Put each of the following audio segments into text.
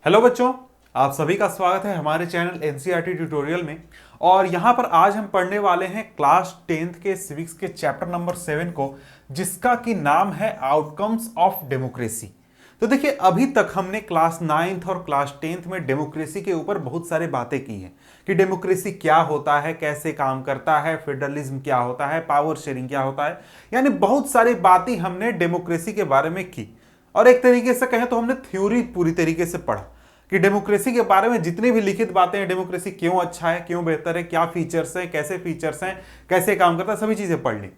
Hello बच्चों, आप सभी का स्वागत है हमारे चैनल एनसीईआरटी ट्यूटोरियल में। और यहाँ पर आज हम पढ़ने वाले हैं क्लास 10th के सिविक्स के चैप्टर नंबर 7 को, जिसका कि नाम है आउटकम्स ऑफ डेमोक्रेसी। तो देखिए, अभी तक हमने क्लास 9th और क्लास 10th में डेमोक्रेसी के ऊपर बहुत सारे बातें की हैं कि डेमोक्रेसी क्या होता है, कैसे काम करता है, फेडरलिज्म क्या होता है, पावर शेयरिंग क्या होता है, यानी बहुत सारी बातें हमने डेमोक्रेसी के बारे में की। और एक तरीके से कहें तो हमने थ्योरी पूरी तरीके से पढ़ा कि डेमोक्रेसी के बारे में जितनी भी लिखित बातें हैं, डेमोक्रेसी क्यों अच्छा है, क्यों बेहतर है, क्या फीचर्स हैं, कैसे काम करता है, सभी चीजें पढ़ ली।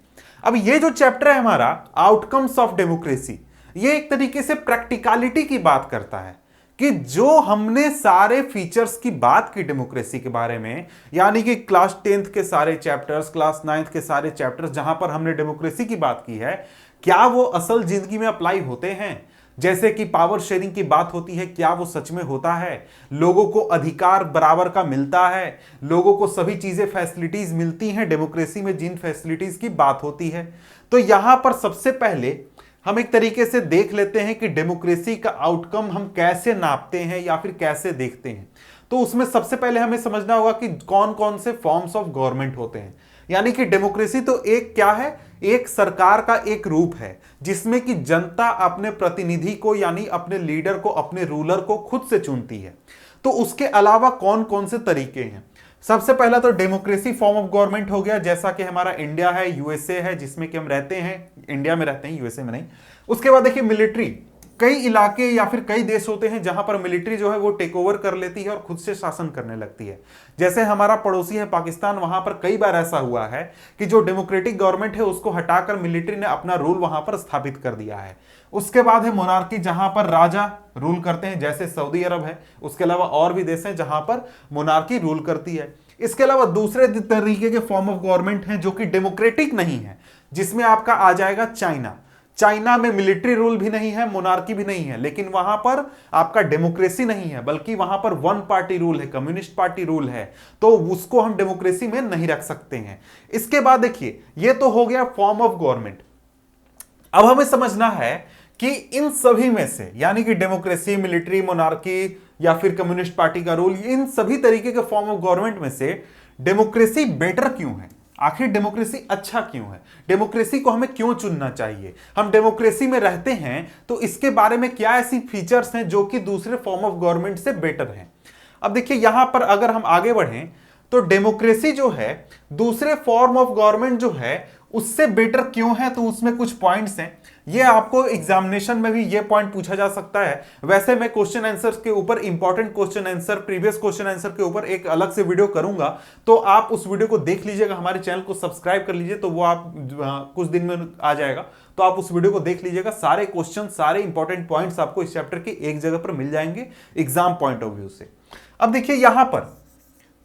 अब ये जो चैप्टर है हमारा आउटकम्स ऑफ डेमोक्रेसी, ये एक तरीके से प्रैक्टिकलिटी की बात करता है कि जो हमने सारे फीचर्स की बात की डेमोक्रेसी के बारे में, यानी कि क्लास 10th के सारे चैप्टर्स, क्लास 9th के सारे चैप्टर्स जहां पर हमने डेमोक्रेसी की बात की है, क्या वो असल जिंदगी में अप्लाई होते हैं। जैसे कि पावर शेयरिंग की बात होती है, क्या वो सच में होता है, लोगों को अधिकार बराबर का मिलता है, लोगों को सभी चीजें फैसिलिटीज मिलती हैं डेमोक्रेसी में जिन फैसिलिटीज की बात होती है। तो यहां पर सबसे पहले हम एक तरीके से देख लेते हैं कि डेमोक्रेसी का आउटकम हम कैसे नापते हैं या फिर कैसे देखते हैं। तो उसमें सबसे पहले हमें समझना होगा कि कौन कौन से फॉर्म्स ऑफ गवर्नमेंट होते हैं। यानी कि डेमोक्रेसी तो एक क्या है, एक सरकार का एक रूप है जिसमें कि जनता अपने प्रतिनिधि को, यानी अपने लीडर को, अपने रूलर को खुद से चुनती है। तो उसके अलावा कौन कौन से तरीके हैं। सबसे पहला तो डेमोक्रेसी फॉर्म ऑफ गवर्नमेंट हो गया, जैसा कि हमारा इंडिया है, यूएसए है, जिसमें कि हम रहते हैं, इंडिया में रहते हैं, यूएसए में नहीं। उसके बाद देखिए मिलिट्री, कई इलाके या फिर कई देश होते हैं जहां पर मिलिट्री जो है वो टेक ओवर कर लेती है और खुद से शासन करने लगती है। जैसे हमारा पड़ोसी है पाकिस्तान, वहां पर कई बार ऐसा हुआ है कि जो डेमोक्रेटिक गवर्नमेंट है उसको हटाकर मिलिट्री ने अपना रूल वहां पर स्थापित कर दिया है। उसके बाद है मोनार्की, जहां पर राजा रूल करते हैं, जैसे सऊदी अरब है। उसके अलावा और भी देश हैं जहां पर मोनार्की रूल करती है। इसके अलावा दूसरे तरीके के फॉर्म ऑफ गवर्नमेंट हैं जो कि डेमोक्रेटिक नहीं है, जिसमें आपका आ जाएगा चाइना। चाइना में मिलिट्री रूल भी नहीं है, मोनार्की भी नहीं है, लेकिन वहां पर आपका डेमोक्रेसी नहीं है, बल्कि वहां पर वन पार्टी रूल है, कम्युनिस्ट पार्टी रूल है। तो उसको हम डेमोक्रेसी में नहीं रख सकते हैं। इसके बाद देखिए, ये तो हो गया फॉर्म ऑफ गवर्नमेंट। अब हमें समझना है कि इन सभी में से, यानी कि डेमोक्रेसी, मिलिट्री, मोनार्की या फिर कम्युनिस्ट पार्टी का रूल, इन सभी तरीके के फॉर्म ऑफ गवर्नमेंट में से डेमोक्रेसी बेटर क्यों है, आखिर डेमोक्रेसी अच्छा क्यों है, डेमोक्रेसी को हमें क्यों चुनना चाहिए, हम डेमोक्रेसी में रहते हैं तो इसके बारे में क्या ऐसी फीचर्स हैं जो कि दूसरे फॉर्म ऑफ गवर्नमेंट से बेटर हैं। अब देखिए, यहां पर अगर हम आगे बढ़ें तो डेमोक्रेसी जो है दूसरे फॉर्म ऑफ गवर्नमेंट जो है उससे बेटर क्यों है, तो उसमें कुछ पॉइंट्स हैं। ये आपको एग्जामिनेशन में भी ये पॉइंट पूछा जा सकता है। वैसे मैं क्वेश्चन आंसर्स के ऊपर, important question answer, previous question answer के ऊपर एक अलग से वीडियो करूंगा, तो आप उस वीडियो को देख लीजिएगा, हमारे चैनल को सब्सक्राइब कर लीजिए, तो वो आप कुछ दिन में आ जाएगा, तो आप उस वीडियो को देख लीजिएगा। सारे क्वेश्चन, सारे इंपॉर्टेंट पॉइंट्स आपको इस चैप्टर के एक जगह पर मिल जाएंगे एग्जाम पॉइंट ऑफ व्यू से। अब देखिए यहां पर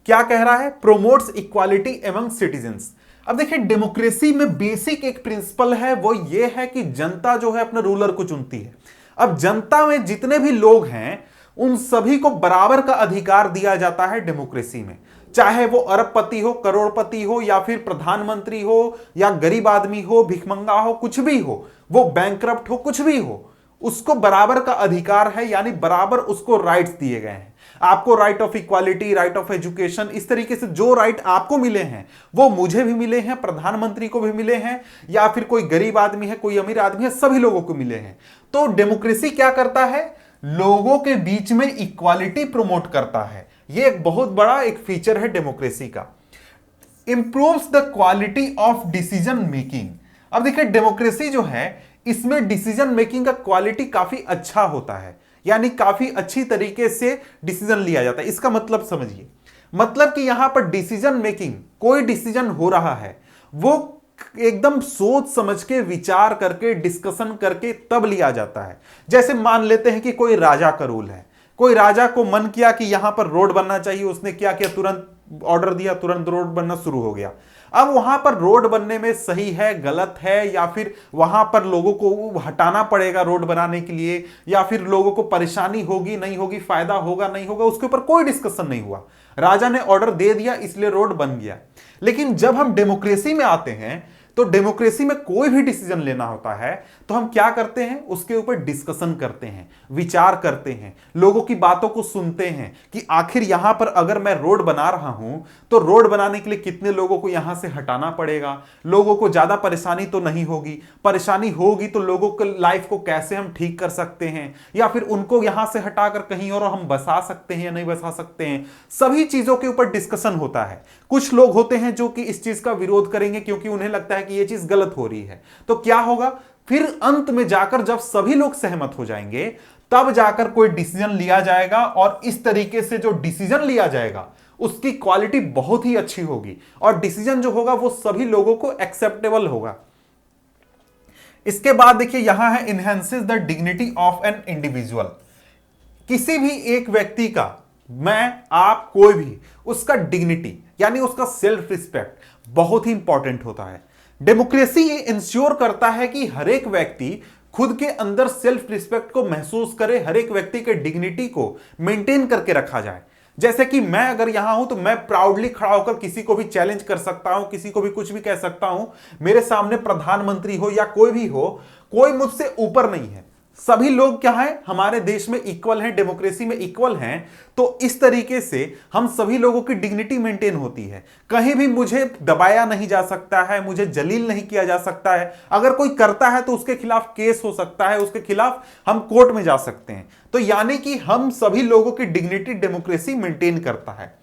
क्या कह रहा है, प्रोमोट्स इक्वालिटी एमंग सिटीजन्स। अब देखिए, डेमोक्रेसी में बेसिक एक प्रिंसिपल है, वो ये है कि जनता जो है अपने रूलर को चुनती है। अब जनता में जितने भी लोग हैं उन सभी को बराबर का अधिकार दिया जाता है डेमोक्रेसी में, चाहे वो अरबपति हो, करोड़पति हो, या फिर प्रधानमंत्री हो, या गरीब आदमी हो, भिखमंगा हो, कुछ भी हो, वो बैंकरप्ट हो, कुछ भी हो, उसको बराबर का अधिकार है, यानी बराबर उसको राइट्स दिए गए हैं। आपको right of equality, right of education, इस तरीके से जो राइट आपको मिले हैं वो मुझे भी मिले हैं, प्रधानमंत्री को भी मिले हैं, या फिर कोई गरीब आदमी है, कोई अमीर आदमी है, सभी लोगों को मिले हैं। तो डेमोक्रेसी क्या करता है, लोगों के बीच में इक्वालिटी प्रमोट करता है। यह एक बहुत बड़ा एक फीचर है डेमोक्रेसी का। Improves the quality of decision making. अब देखिए, डेमोक्रेसी जो है इसमें डिसीजन मेकिंग का क्वालिटी काफी अच्छा होता है, यानी काफी अच्छी तरीके से डिसीजन लिया जाता है। इसका मतलब समझिए, मतलब कि यहां पर डिसीजन मेकिंग, कोई डिसीजन हो रहा है वो एकदम सोच समझ के, विचार करके, डिस्कशन करके तब लिया जाता है। जैसे मान लेते हैं कि कोई राजा का रूल है, कोई राजा को मन किया कि यहां पर रोड बनना चाहिए, उसने क्या किया, तुरंत ऑर्डर दिया, तुरंत रोड बनना शुरू हो गया। अब वहां पर रोड बनने में सही है, गलत है, या फिर वहां पर लोगों को हटाना पड़ेगा रोड बनाने के लिए, या फिर लोगों को परेशानी होगी नहीं होगी, फायदा होगा नहीं होगा, उसके ऊपर कोई डिस्कशन नहीं हुआ, राजा ने ऑर्डर दे दिया इसलिए रोड बन गया। लेकिन जब हम डेमोक्रेसी में आते हैं तो डेमोक्रेसी में कोई भी डिसीजन लेना होता है तो हम क्या करते हैं, उसके ऊपर डिस्कशन करते हैं, विचार करते हैं, लोगों की बातों को सुनते हैं कि आखिर यहां पर अगर मैं रोड बना रहा हूं तो रोड बनाने के लिए कितने लोगों को यहां से हटाना पड़ेगा, लोगों को ज्यादा परेशानी तो नहीं होगी, परेशानी होगी तो लोगों के लाइफ को कैसे हम ठीक कर सकते हैं, या फिर उनको यहां से हटाकर कहीं और हम बसा सकते हैं या नहीं बसा सकते हैं। सभी चीजों के ऊपर डिस्कशन होता है। कुछ लोग होते हैं जो कि इस चीज का विरोध करेंगे क्योंकि उन्हें लगता है कि यह चीज गलत हो रही है। तो क्या होगा, फिर अंत में जाकर जब सभी लोग सहमत हो जाएंगे तब जाकर कोई डिसीजन लिया जाएगा, और इस तरीके से जो डिसीजन लिया जाएगा उसकी क्वालिटी बहुत ही अच्छी होगी और डिसीजन जो होगा वो सभी लोगों को एक्सेप्टेबल होगा। इसके बाद देखिए यहां है enhances the dignity of an individual. किसी भी एक व्यक्ति का, मैं आप कोई भी, उसका डिग्निटी यानी उसका सेल्फ रिस्पेक्ट बहुत ही इंपॉर्टेंट होता है। डेमोक्रेसी ये इंश्योर करता है कि हर एक व्यक्ति खुद के अंदर सेल्फ रिस्पेक्ट को महसूस करे, हर एक व्यक्ति के डिग्निटी को मेंटेन करके रखा जाए। जैसे कि मैं अगर यहां हूं तो मैं प्राउडली खड़ा होकर किसी को भी चैलेंज कर सकता हूं, किसी को भी कुछ भी कह सकता हूं। मेरे सामने प्रधानमंत्री हो या कोई भी हो, कोई मुझसे ऊपर नहीं है। सभी लोग क्या है, हमारे देश में इक्वल हैं, डेमोक्रेसी में इक्वल हैं। तो इस तरीके से हम सभी लोगों की डिग्निटी मेंटेन होती है। कहीं भी मुझे दबाया नहीं जा सकता है, मुझे जलील नहीं किया जा सकता है। अगर कोई करता है तो उसके खिलाफ केस हो सकता है, उसके खिलाफ हम कोर्ट में जा सकते हैं। तो यानी कि हम सभी लोगों की डिग्निटी डेमोक्रेसी मेंटेन करता है।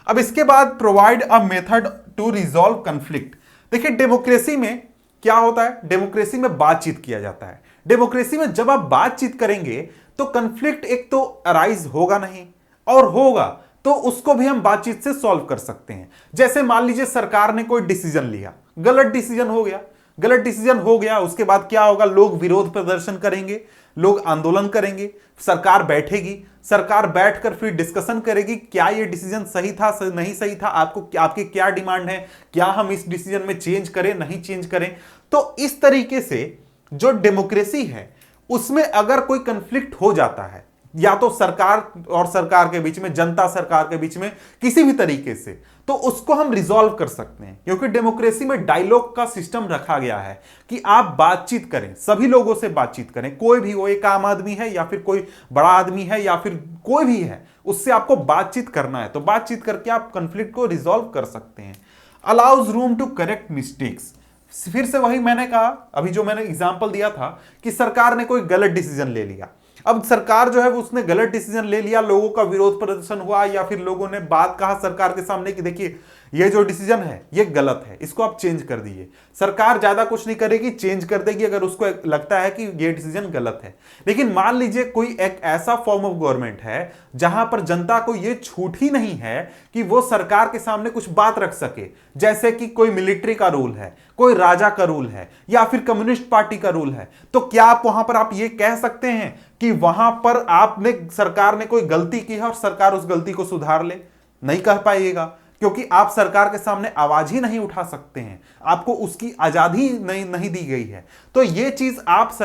अब इसके बाद provide a method to resolve conflict. देखिए डेमोक्रेसी में क्या होता है, डेमोक्रेसी में बातचीत किया जाता है। डेमोक्रेसी में जब आप बातचीत करेंगे तो कंफ्लिक्ट एक तो अराइज होगा नहीं, और होगा तो उसको भी हम बातचीत से सॉल्व कर सकते हैं। जैसे मान लीजिए सरकार ने कोई डिसीजन लिया, गलत डिसीजन हो गया, गलत डिसीजन हो गया, उसके बाद क्या होगा, लोग विरोध प्रदर्शन करेंगे, लोग आंदोलन करेंगे, सरकार बैठेगी, सरकार बैठकर फिर डिस्कशन करेगी क्या ये डिसीजन सही था नहीं सही था, आपकी क्या डिमांड है, क्या हम इस डिसीजन में चेंज करें नहीं चेंज करें। तो इस तरीके से जो डेमोक्रेसी है उसमें अगर कोई कंफ्लिक्ट हो जाता है, या तो सरकार और सरकार के बीच में, जनता सरकार के बीच में, किसी भी तरीके से, तो उसको हम रिजॉल्व कर सकते हैं। क्योंकि डेमोक्रेसी में डायलॉग का सिस्टम रखा गया है कि आप बातचीत करें, सभी लोगों से बातचीत करें, कोई भी हो, एक आम आदमी है या फिर कोई बड़ा आदमी है या फिर कोई भी है, उससे आपको बातचीत करना है। तो बातचीत करके आप कंफ्लिक्ट को रिजॉल्व कर सकते हैं। Allows room to correct mistakes. फिर से वही मैंने कहा, अभी जो मैंने एग्जांपल दिया था कि सरकार ने कोई गलत डिसीजन ले लिया। अब सरकार जो है उसने गलत डिसीजन ले लिया, लोगों का विरोध प्रदर्शन हुआ, या फिर लोगों ने बात कहा सरकार के सामने कि देखिए ये जो डिसीजन है ये गलत है, इसको आप चेंज कर दीजिए। सरकार ज्यादा कुछ नहीं करेगी, चेंज कर देगी अगर उसको लगता है कि ये डिसीजन गलत है। लेकिन मान लीजिए कोई एक ऐसा फॉर्म ऑफ गवर्नमेंट है जहां पर जनता को ये छूट ही नहीं है कि वो सरकार के सामने कुछ बात रख सके, जैसे कि कोई मिलिट्री का रूल है, कोई राजा का रूल है, या फिर कम्युनिस्ट पार्टी का रूल है, तो क्या आप वहां पर आप ये कह सकते हैं कि वहां पर आपने, सरकार ने कोई गलती की है और सरकार उस गलती को सुधार ले? नहीं कह पाइएगा, क्योंकि आप सरकार के सामने आवाज ही नहीं उठा सकते हैं, आपको उसकी आजादी नहीं दी गई है। तो ये चीज आप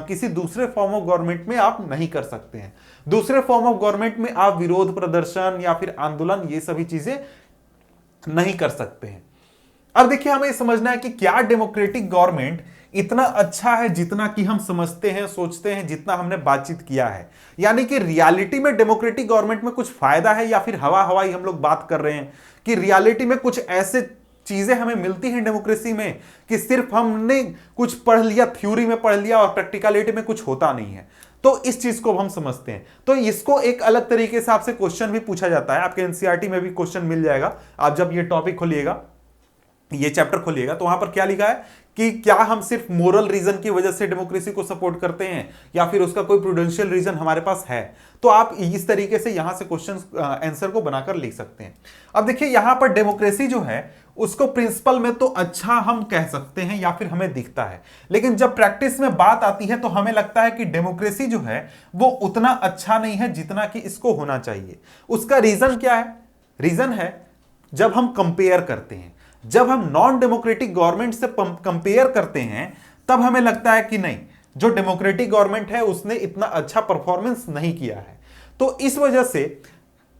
किसी दूसरे फॉर्म ऑफ गवर्नमेंट में आप नहीं कर सकते हैं। दूसरे फॉर्म ऑफ गवर्नमेंट में आप विरोध प्रदर्शन या फिर आंदोलन ये सभी चीजें नहीं कर सकते हैं। अब देखिए हमें समझना है कि क्या डेमोक्रेटिक गवर्नमेंट इतना अच्छा है जितना कि हम समझते हैं, सोचते हैं, जितना हमने बातचीत किया है। यानी कि रियलिटी में डेमोक्रेटिक गवर्नमेंट में कुछ फायदा है या फिर हवा हवाई हम लोग बात कर रहे हैं, कि रियलिटी में कुछ ऐसे चीजें हमें मिलती हैं डेमोक्रेसी में कि सिर्फ हमने कुछ पढ़ लिया, थ्योरी में पढ़ लिया, और प्रैक्टिकलिटी में कुछ होता नहीं है। तो इस चीज को हम समझते हैं। तो इसको एक अलग तरीके से आपसे क्वेश्चन भी पूछा जाता है, आपके एनसीईआरटी में भी क्वेश्चन मिल जाएगा। आप जब ये टॉपिक खोलिएगा, ये चैप्टर खोलिएगा, तो वहां पर क्या लिखा है कि क्या हम सिर्फ मोरल रीजन की वजह से डेमोक्रेसी को सपोर्ट करते हैं या फिर उसका कोई प्रूडेंशियल रीजन हमारे पास है। तो आप इस तरीके से यहां से क्वेश्चन आंसर को बनाकर लिख सकते हैं। अब देखिए यहां पर डेमोक्रेसी जो है उसको प्रिंसिपल में तो अच्छा हम कह सकते हैं या फिर हमें दिखता है, लेकिन जब प्रैक्टिस में बात आती है तो हमें लगता है कि डेमोक्रेसी जो है वो उतना अच्छा नहीं है जितना कि इसको होना चाहिए। उसका रीजन क्या है? रीजन है जब हम कंपेयर करते हैं, जब हम नॉन डेमोक्रेटिक गवर्नमेंट से कंपेयर करते हैं तब हमें लगता है कि नहीं, जो डेमोक्रेटिक गवर्नमेंट है उसने इतना अच्छा परफॉर्मेंस नहीं किया है। तो इस वजह से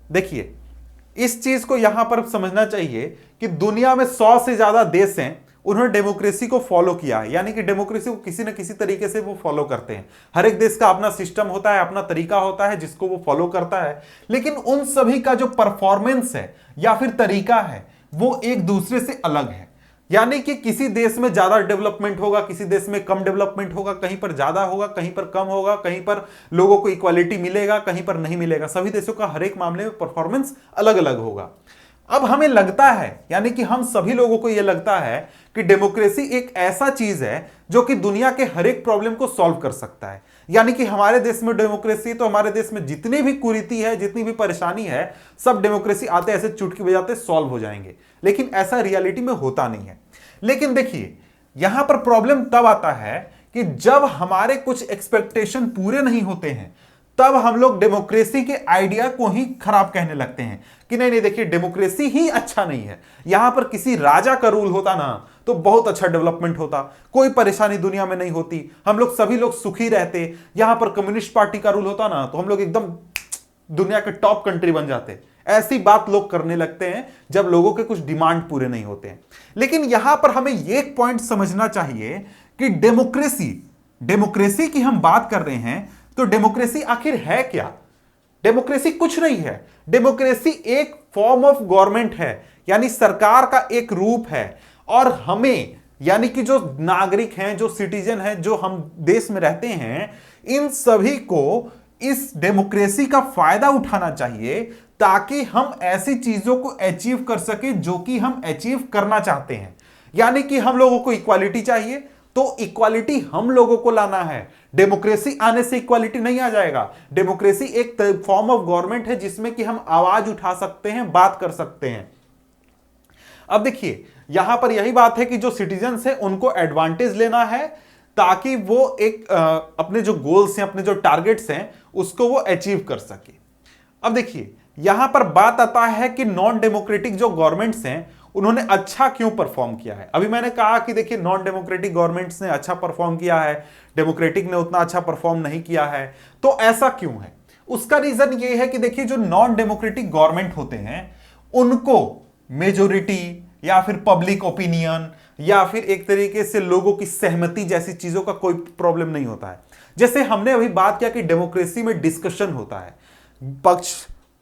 देखिए इस चीज को यहां पर समझना चाहिए कि दुनिया में 100 से ज्यादा देश हैं, उन्होंने डेमोक्रेसी को फॉलो किया है, यानी कि डेमोक्रेसी को किसी न किसी तरीके से वो फॉलो करते हैं। हर एक देश का अपना सिस्टम होता है, अपना तरीका होता है जिसको वो फॉलो करता है, लेकिन उन सभी का जो परफॉर्मेंस है या फिर तरीका है वो एक दूसरे से अलग है। यानी कि किसी देश में ज्यादा डेवलपमेंट होगा, किसी देश में कम डेवलपमेंट होगा, कहीं पर ज्यादा होगा, कहीं पर कम होगा, कहीं पर लोगों को इक्वालिटी मिलेगा, कहीं पर नहीं मिलेगा। सभी देशों का हर एक मामले में परफॉर्मेंस अलग अलग होगा। अब हमें लगता है, यानी कि हम सभी लोगों को यह लगता है कि डेमोक्रेसी एक ऐसा चीज है जो कि दुनिया के हर एक प्रॉब्लम को सॉल्व कर सकता है। यानी कि हमारे देश में डेमोक्रेसी, तो हमारे देश में जितनी भी कुरीति है, जितनी भी परेशानी है, सब डेमोक्रेसी आते ऐसे चुटकी बजाते सॉल्व हो जाएंगे। लेकिन ऐसा रियलिटी में होता नहीं है। लेकिन देखिए, यहां पर प्रॉब्लम तब आता है कि जब हमारे कुछ एक्सपेक्टेशन पूरे नहीं होते हैं, तब हम लोग डेमोक्रेसी के आइडिया को ही खराब कहने लगते हैं कि नहीं नहीं, देखिए डेमोक्रेसी ही अच्छा नहीं है। यहां पर किसी राजा का रूल होता ना तो बहुत अच्छा डेवलपमेंट होता, कोई परेशानी दुनिया में नहीं होती, हम लोग सभी लोग सुखी रहते। यहां पर कम्युनिस्ट पार्टी का रूल होता ना तो हम लोग एकदम दुनिया के टॉप कंट्री बन जाते। ऐसी बात लोग करने लगते हैं जब लोगों के कुछ डिमांड पूरे नहीं होते हैं। लेकिन यहां पर हमें एक पॉइंट समझना चाहिए कि डेमोक्रेसी की हम बात कर रहे हैं, तो डेमोक्रेसी आखिर है क्या? डेमोक्रेसी कुछ नहीं है। डेमोक्रेसी एक फॉर्म ऑफ गवर्नमेंट है, यानी सरकार का एक रूप है। और हमें, यानी कि जो नागरिक हैं, जो सिटीजन हैं, जो हम देश में रहते हैं, इन सभी को इस डेमोक्रेसी का फायदा उठाना चाहिए ताकि हम ऐसी चीजों को अचीव कर सके जो कि हम अचीव करना चाहते हैं। यानी कि हम लोगों को इक्वालिटी चाहिए, तो इक्वालिटी हम लोगों को लाना है। डेमोक्रेसी आने से इक्वालिटी नहीं आ जाएगा। डेमोक्रेसी एक फॉर्म ऑफ गवर्नमेंट है जिसमें कि हम आवाज उठा सकते हैं, बात कर सकते हैं। अब देखिए, यहां पर यही बात है कि जो सिटीजन्स हैं उनको एडवांटेज लेना है ताकि वो एक अपने जो गोल्स हैं, अपने जो टारगेट्स हैं, उसको वो अचीव कर सके। अब देखिए, यहां पर बात आता है कि नॉन डेमोक्रेटिक जो गवर्नमेंट्स हैं उन्होंने अच्छा क्यों परफॉर्म किया है। अभी मैंने कहा कि देखिए, नॉन डेमोक्रेटिक गवर्नमेंट्स ने अच्छा परफॉर्म किया है, डेमोक्रेटिक ने उतना अच्छा परफॉर्म नहीं किया है। तो ऐसा क्यों है? उसका रीजन ये है कि देखिए, जो नॉन डेमोक्रेटिक गवर्नमेंट होते हैं उनको मेजोरिटी या फिर पब्लिक ओपिनियन या फिर एक तरीके से लोगों की सहमति जैसी चीजों का कोई प्रॉब्लम नहीं होता है। जैसे हमने अभी बात किया कि डेमोक्रेसी में डिस्कशन होता है, पक्ष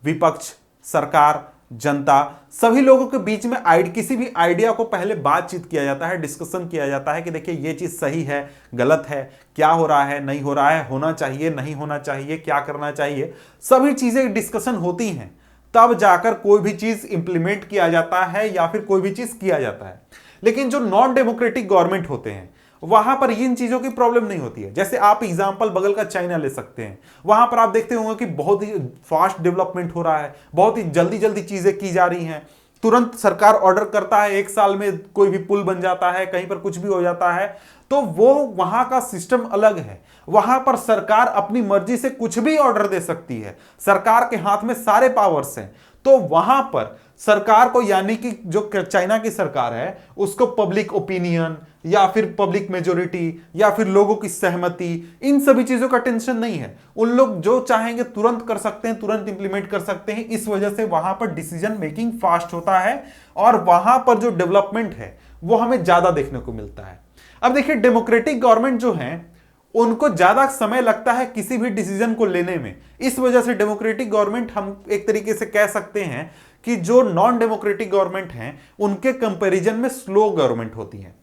विपक्ष, सरकार, जनता, सभी लोगों के बीच में किसी भी आइडिया को पहले बातचीत किया जाता है, डिस्कशन किया जाता है कि देखिए ये चीज सही है, गलत है, क्या हो रहा है, नहीं हो रहा है, होना चाहिए, नहीं होना चाहिए, क्या करना चाहिए, सभी चीजें डिस्कशन होती हैं। तब जाकर कोई भी चीज इंप्लीमेंट किया जाता है या फिर कोई भी चीज किया जाता है। लेकिन जो नॉन डेमोक्रेटिक गवर्नमेंट होते हैं वहां पर इन चीजों की प्रॉब्लम नहीं होती है। जैसे आप एग्जांपल बगल का चाइना ले सकते हैं, वहां पर आप देखते होंगे कि बहुत ही फास्ट डेवलपमेंट हो रहा है, बहुत ही जल्दी जल्दी चीजें की जा रही हैं। तुरंत सरकार ऑर्डर करता है, 1 साल में कोई भी पुल बन जाता है, कहीं पर कुछ भी हो जाता है। तो वो वहां का सिस्टम अलग है। वहां पर सरकार अपनी मर्जी से कुछ भी ऑर्डर दे सकती है, सरकार के हाथ में सारे पावर्स हैं। तो वहां पर सरकार को, यानी कि जो चाइना की सरकार है, उसको पब्लिक ओपिनियन या फिर पब्लिक मेजोरिटी या फिर लोगों की सहमति, इन सभी चीजों का टेंशन नहीं है। उन लोग जो चाहेंगे तुरंत कर सकते हैं, तुरंत इंप्लीमेंट कर सकते हैं। इस वजह से वहां पर डिसीजन मेकिंग फास्ट होता है और वहां पर जो डेवलपमेंट है वो हमें ज्यादा देखने को मिलता है। अब देखिए, डेमोक्रेटिक गवर्नमेंट जो है उनको ज्यादा समय लगता है किसी भी डिसीजन को लेने में। इस वजह से डेमोक्रेटिक गवर्नमेंट, हम एक तरीके से कह सकते हैं कि जो नॉन डेमोक्रेटिक गवर्नमेंट हैं उनके कंपैरिजन में स्लो गवर्नमेंट होती है।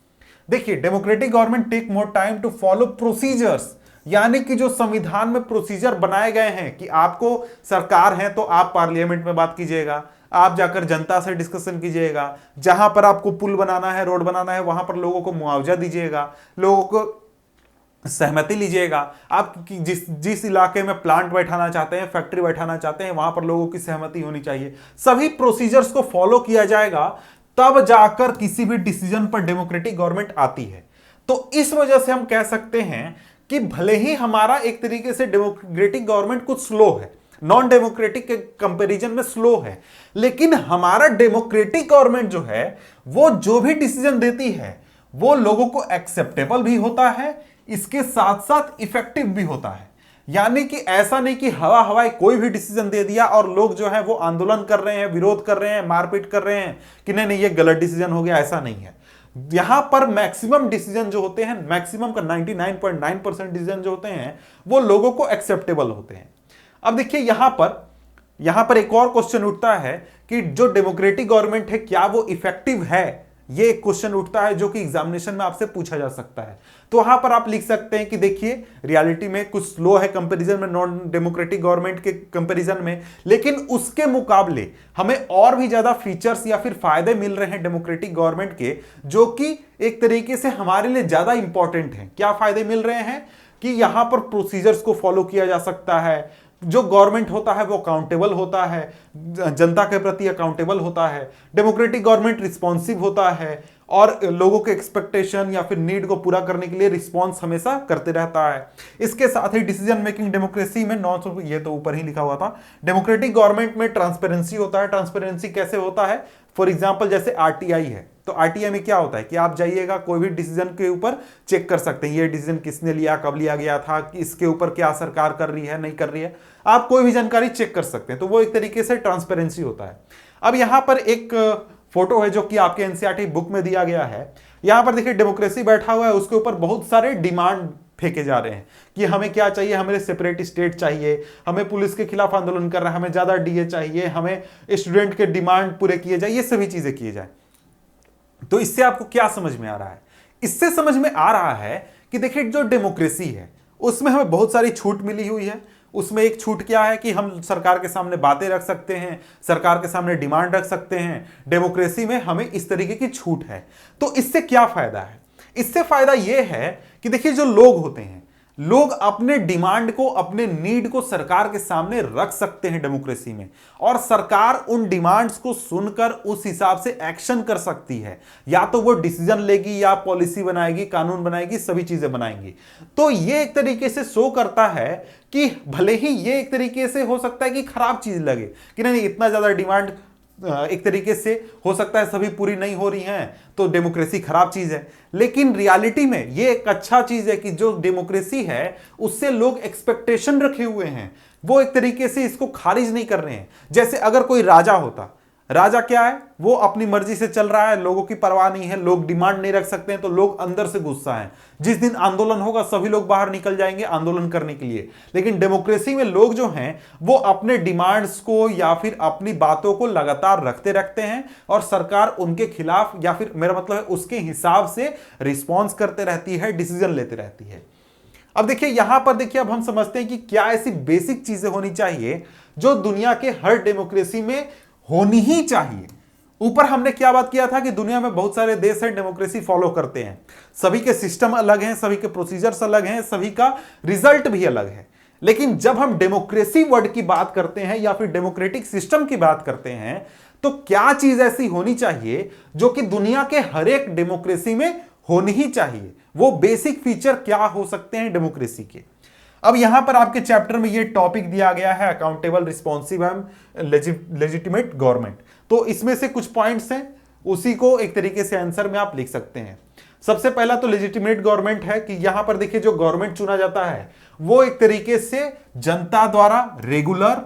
देखिए, democratic government take more time to follow procedures, यानी कि जो संविधान में प्रोसीजर बनाए गए हैं कि आपको सरकार है तो आप पार्लियामेंट में बात कीजिएगा, आप जाकर जनता से डिस्कशन कीजिएगा, जहां पर आपको पुल बनाना है, रोड बनाना है, वहां पर लोगों को मुआवजा दीजिएगा, लोगों को सहमति लीजिएगा। आप जिस इलाके में प्लांट बैठाना चाहते हैं, फैक्ट्री बैठाना चाहते हैं, वहां पर लोगों की सहमति होनी चाहिए। सभी प्रोसीजर्स को फॉलो किया जाएगा, तब जाकर किसी भी डिसीजन पर डेमोक्रेटिक गवर्नमेंट आती है। तो इस वजह से हम कह सकते हैं कि भले ही हमारा एक तरीके से डेमोक्रेटिक गवर्नमेंट कुछ स्लो है, नॉन डेमोक्रेटिक के कंपैरिजन में स्लो है, लेकिन हमारा डेमोक्रेटिक गवर्नमेंट जो है वो जो भी डिसीजन देती है वो लोगों को एक्सेप्टेबल भी होता है, इसके साथ साथ इफेक्टिव भी होता है। यानी कि ऐसा नहीं कि हवा हवाई कोई भी डिसीजन दे दिया और लोग जो है वो आंदोलन कर रहे हैं, विरोध कर रहे हैं, मारपीट कर रहे हैं कि नहीं नहीं ये गलत डिसीजन हो गया, ऐसा नहीं है। यहां पर मैक्सिमम डिसीजन जो होते हैं, मैक्सिमम का 99.9% डिसीजन जो होते हैं वो लोगों को एक्सेप्टेबल होते हैं। अब देखिए यहां पर एक और क्वेश्चन उठता है कि जो डेमोक्रेटिक गवर्नमेंट है क्या वो इफेक्टिव है, ये एक क्वेश्चन उठता है जो कि एग्जामिनेशन में आपसे पूछा जा सकता है। तो वहां पर आप लिख सकते हैं कि देखिए रियलिटी में कुछ स्लो है कंपैरिजन में नॉन डेमोक्रेटिक गवर्नमेंट के कंपैरिजन में, लेकिन उसके मुकाबले हमें और भी ज्यादा फीचर्स या फिर फायदे मिल रहे हैं डेमोक्रेटिक गवर्नमेंट के, जो कि एक तरीके से हमारे लिए ज्यादा इंपॉर्टेंट है। क्या फायदे मिल रहे हैं कि यहां पर प्रोसीजर्स को फॉलो किया जा सकता है, जो गवर्नमेंट होता है वो अकाउंटेबल होता है, जनता के प्रति अकाउंटेबल होता है, डेमोक्रेटिक गवर्नमेंट रिस्पॉन्सिव होता है और लोगों के एक्सपेक्टेशन या फिर नीड को पूरा करने के लिए रिस्पॉन्स हमेशा करते रहता है। इसके साथ ही डिसीजन मेकिंग डेमोक्रेसी में नॉन, ये तो ऊपर ही लिखा हुआ था, डेमोक्रेटिक गवर्नमेंट में ट्रांसपेरेंसी होता है। ट्रांसपेरेंसी कैसे होता है, फॉर एग्जाम्पल जैसे आरटीआई है, तो आरटीआई में क्या होता है कि आप जाइएगा कोई भी डिसीजन के ऊपर चेक कर सकते हैं ये डिसीजन किसने लिया, कब लिया गया था, कि इसके ऊपर क्या सरकार कर रही है नहीं कर रही है, आप कोई भी जानकारी चेक कर सकते हैं। तो वो एक तरीके से ट्रांसपेरेंसी होता है। अब यहां पर एक फोटो है जो कि आपके एनसीईआरटी बुक में दिया गया है। यहां पर देखिए डेमोक्रेसी बैठा हुआ है, उसके ऊपर बहुत सारे डिमांड फेंके जा रहे हैं कि हमें क्या चाहिए, हमें सेपरेट स्टेट चाहिए, हमें पुलिस के खिलाफ आंदोलन कर रहा है, हमें ज्यादा डीए चाहिए, हमें स्टूडेंट के डिमांड पूरे किए जाए, ये सभी चीजें किए जाए। तो इससे आपको क्या समझ में आ रहा है, इससे समझ में आ रहा है कि देखिए जो डेमोक्रेसी है उसमें हमें बहुत सारी छूट मिली हुई है। उसमें एक छूट क्या है कि हम सरकार के सामने बातें रख सकते हैं, सरकार के सामने डिमांड रख सकते हैं। डेमोक्रेसी में हमें इस तरीके की छूट है। तो इससे क्या फायदा है, इससे फायदा यह है कि देखिए जो लोग होते हैं, लोग अपने डिमांड को, अपने नीड को सरकार के सामने रख सकते हैं डेमोक्रेसी में, और सरकार उन डिमांड्स को सुनकर उस हिसाब से एक्शन कर सकती है। या तो वो डिसीजन लेगी या पॉलिसी बनाएगी, कानून बनाएगी, सभी चीजें बनाएंगी। तो ये एक तरीके से शो करता है कि भले ही ये एक तरीके से हो सकता है कि खराब चीज लगे कि नहीं इतना ज्यादा डिमांड एक तरीके से हो सकता है सभी पूरी नहीं हो रही हैं तो डेमोक्रेसी खराब चीज है, लेकिन रियलिटी में ये एक अच्छा चीज है कि जो डेमोक्रेसी है उससे लोग एक्सपेक्टेशन रखे हुए हैं, वो एक तरीके से इसको खारिज नहीं कर रहे हैं। जैसे अगर कोई राजा होता, राजा क्या है, वो अपनी मर्जी से चल रहा है, लोगों की परवाह नहीं है, लोग डिमांड नहीं रख सकते हैं, तो लोग अंदर से गुस्सा हैं। जिस दिन आंदोलन होगा सभी लोग बाहर निकल जाएंगे आंदोलन करने के लिए। लेकिन डेमोक्रेसी में लोग जो हैं वो अपने डिमांड्स को या फिर अपनी बातों को लगातार रखते हैं और सरकार उनके खिलाफ या फिर मेरा मतलब है उसके हिसाब से रिस्पॉन्स करते रहती है, डिसीजन लेते रहती है। अब देखिए यहां पर देखिए, अब हम समझते हैं कि क्या ऐसी बेसिक चीजें होनी चाहिए जो दुनिया के हर डेमोक्रेसी में होनी ही चाहिए। ऊपर हमने क्या बात किया था कि दुनिया में बहुत सारे देश हैं डेमोक्रेसी फॉलो करते हैं, सभी के सिस्टम अलग हैं, सभी के प्रोसीजर्स अलग हैं, सभी का रिजल्ट भी अलग है। लेकिन जब हम डेमोक्रेसी वर्ड की बात करते हैं या फिर डेमोक्रेटिक सिस्टम की बात करते हैं, तो क्या चीज ऐसी होनी चाहिए जो कि दुनिया के हर एक डेमोक्रेसी में होनी ही चाहिए, वो बेसिक फीचर क्या हो सकते हैं डेमोक्रेसी के। अब यहां पर आपके चैप्टर में ये टॉपिक दिया गया है accountable, responsive and legitimate government. तो इसमें से कुछ पॉइंट्स हैं, उसी को एक तरीके से आंसर में आप लिख सकते हैं। सबसे पहला तो लेजिटिमेट गवर्नमेंट है कि यहां पर देखिए जो गवर्नमेंट चुना जाता है वो एक तरीके से जनता द्वारा रेगुलर,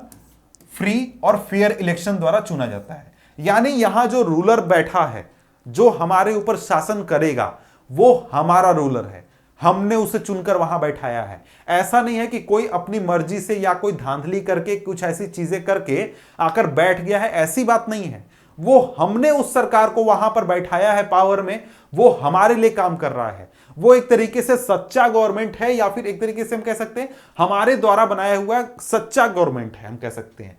फ्री और फेयर इलेक्शन द्वारा चुना जाता है। यानी यहां जो रूलर बैठा है, जो हमारे ऊपर शासन करेगा, वो हमारा रूलर है, हमने उसे चुनकर वहां बैठाया है। ऐसा नहीं है कि कोई अपनी मर्जी से या कोई धांधली करके कुछ ऐसी चीजें करके आकर बैठ गया है, ऐसी बात नहीं है। वो हमने उस सरकार को वहां पर बैठाया है पावर में, वो हमारे लिए काम कर रहा है। वो एक तरीके से सच्चा गवर्नमेंट है, या फिर एक तरीके से हम कह सकते हैं हमारे द्वारा बनाया हुआ सच्चा गवर्नमेंट है, हम कह सकते हैं।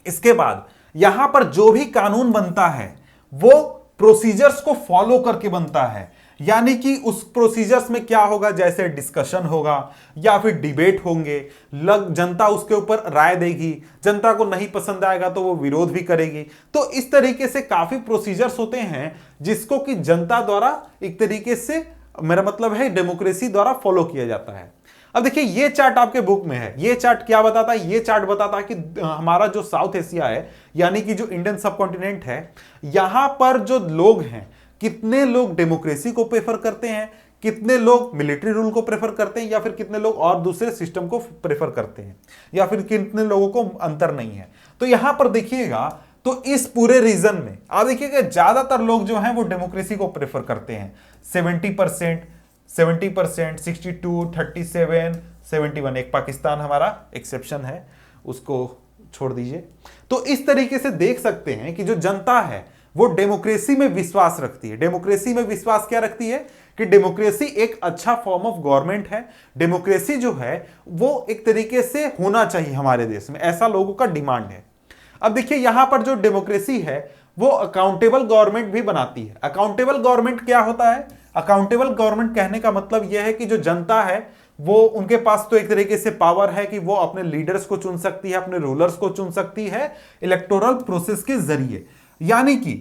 इसके बाद यहां पर जो भी कानून बनता है वो प्रोसीजर्स को फॉलो करके बनता है। यानी कि उस प्रोसीजर्स में क्या होगा, जैसे डिस्कशन होगा या फिर डिबेट होंगे, जनता उसके ऊपर राय देगी, जनता को नहीं पसंद आएगा तो वो विरोध भी करेगी। तो इस तरीके से काफी प्रोसीजर्स होते हैं जिसको कि जनता द्वारा एक तरीके से मेरा मतलब है डेमोक्रेसी द्वारा फॉलो किया जाता है। अब देखिए ये चार्ट आपके बुक में है, ये चार्ट क्या बताता है, ये चार्ट बताता है कि हमारा जो साउथ एशिया है यानी कि जो इंडियन सब कॉन्टिनेंट है, यहां पर जो लोग हैं, कितने लोग डेमोक्रेसी को प्रेफर करते हैं, कितने लोग मिलिट्री रूल को प्रेफर करते हैं, या फिर कितने लोग और दूसरे सिस्टम को प्रेफर करते हैं, या फिर कितने लोगों को अंतर नहीं है। तो यहां पर देखिएगा तो इस पूरे रीजन में आप देखिएगा ज्यादातर लोग जो हैं वो डेमोक्रेसी को प्रेफर करते हैं। 70%, 70%, 62, 37, 71, एक पाकिस्तान हमारा एक्सेप्शन है, उसको छोड़ दीजिए। तो इस तरीके से देख सकते हैं कि जो जनता है वो डेमोक्रेसी में विश्वास रखती है। डेमोक्रेसी में विश्वास क्या रखती है कि डेमोक्रेसी एक अच्छा फॉर्म ऑफ गवर्नमेंट है, डेमोक्रेसी जो है वो एक तरीके से होना चाहिए हमारे देश में, ऐसा लोगों का डिमांड है। अब देखिए यहां पर जो डेमोक्रेसी है वो अकाउंटेबल गवर्नमेंट भी बनाती है। अकाउंटेबल गवर्नमेंट क्या होता है? अकाउंटेबल गवर्नमेंट कहने का मतलब यह है कि जो जनता है वो उनके पास तो एक तरीके से पावर है कि वो अपने लीडर्स को चुन सकती है, अपने रूलर्स को चुन सकती है इलेक्टोरल प्रोसेस के जरिए। यानी कि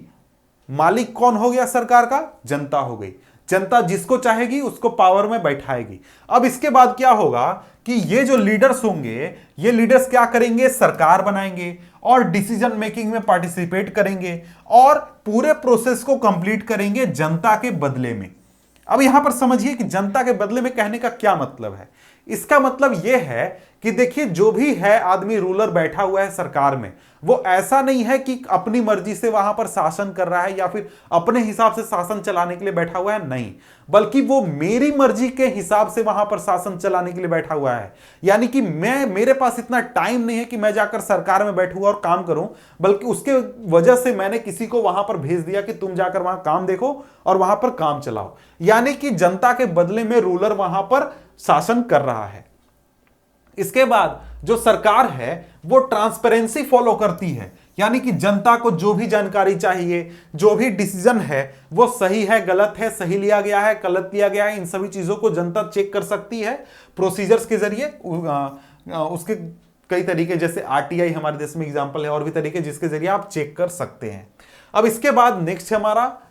मालिक कौन हो गया सरकार का? जनता हो गई। जनता जिसको चाहेगी उसको पावर में बैठाएगी। अब इसके बाद क्या होगा कि ये जो लीडर्स होंगे, ये लीडर्स क्या करेंगे? सरकार बनाएंगे और डिसीजन मेकिंग में पार्टिसिपेट करेंगे और पूरे प्रोसेस को कंप्लीट करेंगे जनता के बदले में। अब यहां पर समझिए कि जनता के बदले में कहने का क्या मतलब है। इसका मतलब यह है कि देखिए जो भी है आदमी रूलर बैठा हुआ है सरकार में, वो ऐसा नहीं है कि अपनी मर्जी से वहां पर शासन कर रहा है या फिर अपने हिसाब से शासन चलाने के लिए बैठा हुआ है, नहीं, बल्कि वो मेरी मर्जी के हिसाब से वहां पर शासन चलाने के लिए बैठा हुआ है। यानी कि मेरे पास इतना टाइम नहीं है कि मैं जाकर सरकार में बैठूंगा और काम करूं, बल्कि उसके वजह से मैंने किसी को वहां पर भेज दिया कि तुम जाकर वहां काम देखो और वहां पर काम चलाओ। यानी कि जनता के बदले में रूलर वहां पर शासन कर रहा है। इसके बाद जो सरकार है वो ट्रांसपेरेंसी फॉलो करती है, यानी कि जनता को जो भी जानकारी चाहिए, जो भी डिसीजन है वो सही है, गलत है, सही लिया गया है, गलत लिया गया है, इन सभी चीजों को जनता चेक कर सकती है प्रोसीजर्स के जरिए। उसके कई तरीके, जैसे आरटीआई हमारे देश में एग्जांपल है, और भी तरीके जिसके जरिए आप चेक कर सकते हैं। अब इसके बाद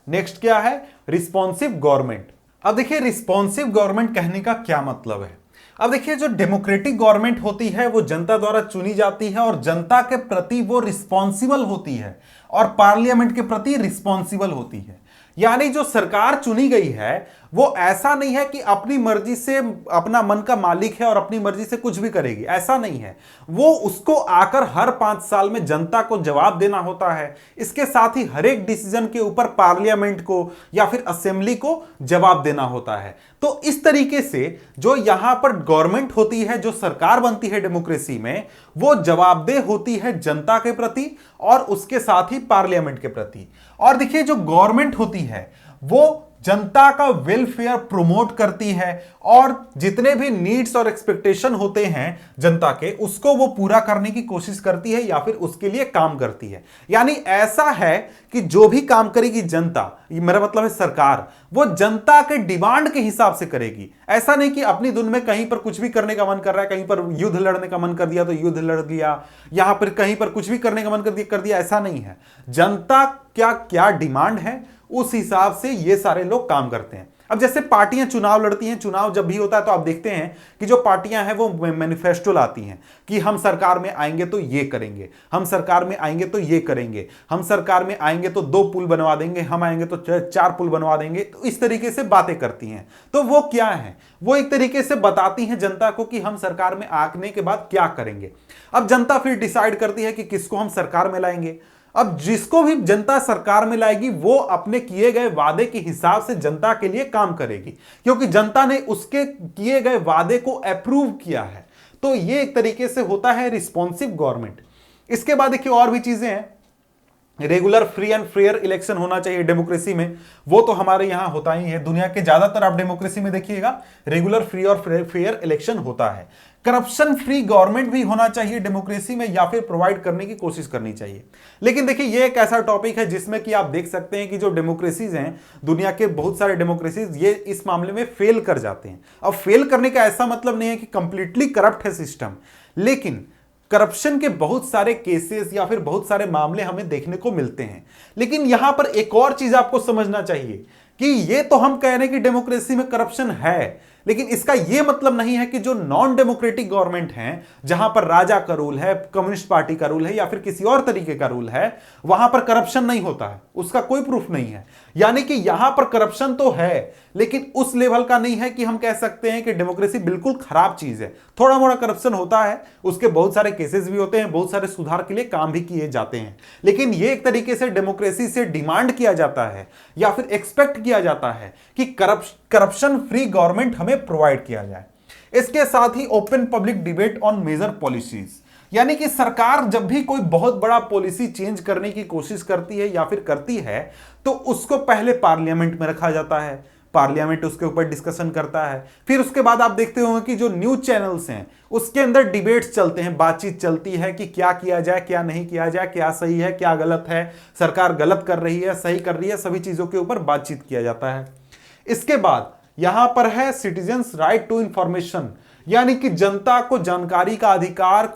नेक्स्ट क्या है? Responsive government. अब देखिए रिस्पॉन्सिव गवर्नमेंट कहने का क्या मतलब है। अब देखिए जो डेमोक्रेटिक गवर्नमेंट होती है वो जनता द्वारा चुनी जाती है और जनता के प्रति वो रिस्पॉन्सिबल होती है और पार्लियामेंट के प्रति रिस्पॉन्सिबल होती है। यानी जो सरकार चुनी गई है वो ऐसा नहीं है कि अपनी मर्जी से अपना मन का मालिक है और अपनी मर्जी से कुछ भी करेगी, ऐसा नहीं है। वो उसको आकर हर 5 साल में जनता को जवाब देना होता है। इसके साथ ही हर एक डिसीजन के ऊपर पार्लियामेंट को या फिर असेंबली को जवाब देना होता है। तो इस तरीके से जो यहां पर गवर्नमेंट होती है, जो सरकार बनती है डेमोक्रेसी में, वो जवाबदेह होती है जनता के प्रति और उसके साथ ही पार्लियामेंट के प्रति। और देखिए जो गवर्नमेंट होती है वो जनता का वेलफेयर प्रमोट करती है और जितने भी नीड्स और एक्सपेक्टेशन होते हैं जनता के, उसको वो पूरा करने की कोशिश करती है या फिर उसके लिए काम करती है। यानी ऐसा है कि जो भी काम करेगी जनता, मेरा मतलब है सरकार, वो जनता के डिमांड के हिसाब से करेगी। ऐसा नहीं कि अपनी धुन में कहीं पर कुछ भी करने का मन कर रहा है, कहीं पर युद्ध लड़ने का मन कर दिया तो युद्ध लड़ दिया, यहां पर कहीं पर कुछ भी करने का मन कर दिया, ऐसा नहीं है। जनता क्या क्या डिमांड है उस हिसाब से ये सारे लोग काम करते हैं। अब जैसे पार्टियां चुनाव लड़ती हैं, चुनाव जब भी होता है तो आप देखते हैं कि जो पार्टियां हैं वो मैनिफेस्टो लाती हैं कि हम सरकार में आएंगे तो ये करेंगे, हम सरकार में आएंगे तो ये करेंगे, हम सरकार में आएंगे तो 2 पुल बनवा देंगे, हम आएंगे तो 4 पुल बनवा देंगे। तो इस तरीके से बातें करती हैं। तो वो क्या है? वो एक तरीके से बताती हैं जनता को कि हम सरकार में आने के बाद क्या करेंगे। अब जनता फिर डिसाइड करती है कि किसको हम सरकार में लाएंगे। अब जिसको भी जनता सरकार में लाएगी वो अपने किए गए वादे के हिसाब से जनता के लिए काम करेगी, क्योंकि जनता ने उसके किए गए वादे को अप्रूव किया है। तो ये एक तरीके से होता है रिस्पॉन्सिव गवर्नमेंट। इसके बाद देखिए और भी चीजें हैं। Regular, free and fair election होना चाहिए डेमोक्रेसी में, वो तो हमारे यहां होता ही है। दुनिया के ज्यादातर आप डेमोक्रेसी में देखिएगा रेगुलर, फ्री और फेयर इलेक्शन होता है। करप्शन फ्री गवर्नमेंट भी होना चाहिए डेमोक्रेसी में, या फिर प्रोवाइड करने की कोशिश करनी चाहिए। लेकिन देखिए ये एक ऐसा टॉपिक है जिसमें कि आप देख सकते हैं कि जो डेमोक्रेसीज हैं, दुनिया के बहुत सारे डेमोक्रेसीज, ये इस मामले में फेल कर जाते हैं। अब फेल करने का ऐसा मतलब नहीं है कि कंप्लीटली करप्ट है सिस्टम, लेकिन करप्शन के बहुत सारे केसेस या फिर बहुत सारे मामले हमें देखने को मिलते हैं। लेकिन यहां पर एक और चीज आपको समझना चाहिए कि ये तो हम कह रहे हैं कि डेमोक्रेसी में करप्शन है, लेकिन इसका यह मतलब नहीं है कि जो नॉन डेमोक्रेटिक गवर्नमेंट हैं, जहां पर राजा का रूल है, कम्युनिस्ट पार्टी का रूल है या फिर किसी और तरीके का रूल है, वहां पर करप्शन नहीं होता है। उसका कोई प्रूफ नहीं है। यानी कि यहां पर करप्शन तो है, लेकिन उस लेवल का नहीं है कि हम कह सकते हैं कि डेमोक्रेसी बिल्कुल खराब चीज है। थोड़ा मोड़ा करप्शन होता है, उसके बहुत सारे केसेस भी होते हैं, बहुत सारे सुधार के लिए काम भी किए जाते हैं, लेकिन यह एक तरीके से डेमोक्रेसी से डिमांड किया जाता है या फिर एक्सपेक्ट किया जाता है कि करप्शन फ्री गवर्नमेंट हमें प्रोवाइड किया जाए। इसके साथ ही open public debate on major policies, यानी कि सरकार जब भी कोई बहुत बड़ा पॉलिसी चेंज करने की कोशिश करती है या फिर करती है, तो उसको पहले पार्लियामेंट में रखा जाता है, पार्लियामेंट उसके ऊपर डिस्कशन करता है। फिर उसके बाद आप देखते होंगे कि जो न्यूज चैनल्स हैं उसके अंदर डिबेट्स चलते हैं, बातचीत चलती है कि क्या किया जाए, क्या नहीं किया जाए, क्या सही है, क्या गलत है, सरकार गलत कर रही है, सही कर रही है, सभी चीजों के ऊपर बातचीत किया जाता है। इसके बाद यहां पर है सिटीजन्स राइट टू इंफॉर्मेशन, यानी कि जनता को जानकारी का अधिकार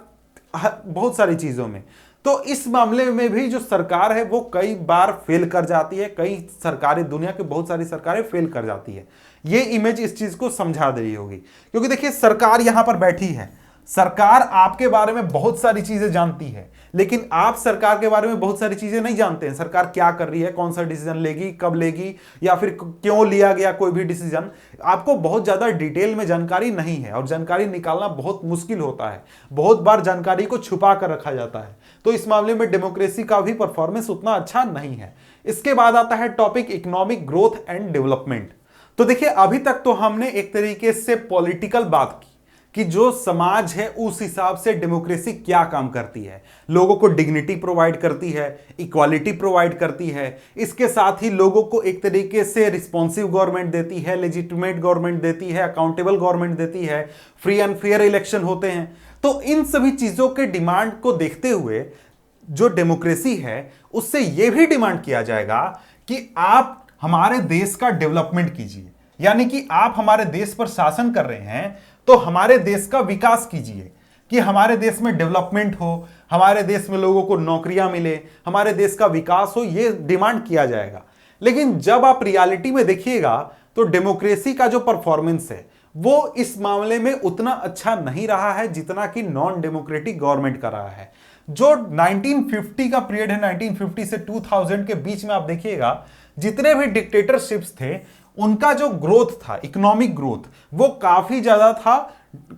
बहुत सारी चीजों में। तो इस मामले में भी जो सरकार है वो कई बार फेल कर जाती है, कई सरकारें, दुनिया की बहुत सारी सरकारें फेल कर जाती है। ये इमेज इस चीज को समझा दे रही होगी, क्योंकि देखिए सरकार यहां पर बैठी है, सरकार आपके बारे में बहुत सारी चीजें जानती है, लेकिन आप सरकार के बारे में बहुत सारी चीजें नहीं जानते हैं। सरकार क्या कर रही है, कौन सा डिसीजन लेगी, कब लेगी, या फिर क्यों लिया गया कोई भी डिसीजन, आपको बहुत ज्यादा डिटेल में जानकारी नहीं है और जानकारी निकालना बहुत मुश्किल होता है। बहुत बार जानकारी को छुपा कर रखा जाता है, तो इस मामले में डेमोक्रेसी का भी परफॉर्मेंस उतना अच्छा नहीं है। इसके बाद आता है topic economic growth and development. तो देखिए अभी तक तो हमने एक तरीके से पॉलिटिकल बात की कि जो समाज है उस हिसाब से डेमोक्रेसी क्या काम करती है, लोगों को डिग्निटी प्रोवाइड करती है, इक्वालिटी प्रोवाइड करती है, इसके साथ ही लोगों को एक तरीके से रिस्पॉन्सिव गवर्नमेंट देती है, लेजिटिमेट गवर्नमेंट देती है, अकाउंटेबल गवर्नमेंट देती है, फ्री एंड फेयर इलेक्शन होते हैं। तो इन सभी चीजों के डिमांड को देखते हुए जो डेमोक्रेसी है उससे यह भी डिमांड किया जाएगा कि आप हमारे देश का डेवलपमेंट कीजिए, यानी कि आप हमारे देश पर शासन कर रहे हैं तो हमारे देश का विकास कीजिए, कि हमारे देश में डेवलपमेंट हो, हमारे देश में लोगों को नौकरियां मिले, हमारे देश का विकास हो, यह डिमांड किया जाएगा। लेकिन जब आप रियलिटी में देखिएगा तो डेमोक्रेसी का जो परफॉर्मेंस है वो इस मामले में उतना अच्छा नहीं रहा है जितना कि नॉन डेमोक्रेटिक गवर्नमेंट का रहा है। जो 1950 का पीरियड है, 1950 से 2000 के बीच में आप देखिएगा जितने भी डिक्टेटरशिप्स थे उनका जो ग्रोथ था, इकोनॉमिक ग्रोथ, वो काफी ज्यादा था,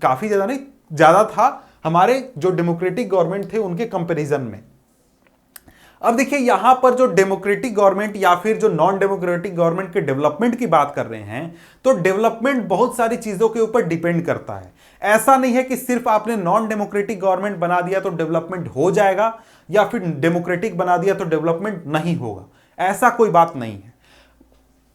काफी ज्यादा नहीं, ज्यादा था हमारे जो डेमोक्रेटिक गवर्नमेंट थे उनके कंपैरिजन में। अब देखिए यहां पर जो डेमोक्रेटिक गवर्नमेंट या फिर जो नॉन डेमोक्रेटिक गवर्नमेंट के डेवलपमेंट की बात कर रहे हैं, तो डेवलपमेंट बहुत सारी चीजों के ऊपर डिपेंड करता है। ऐसा नहीं है कि सिर्फ आपने नॉन डेमोक्रेटिक गवर्नमेंट बना दिया तो डेवलपमेंट हो जाएगा या फिर डेमोक्रेटिक बना दिया तो डेवलपमेंट नहीं होगा, ऐसा कोई बात नहीं है।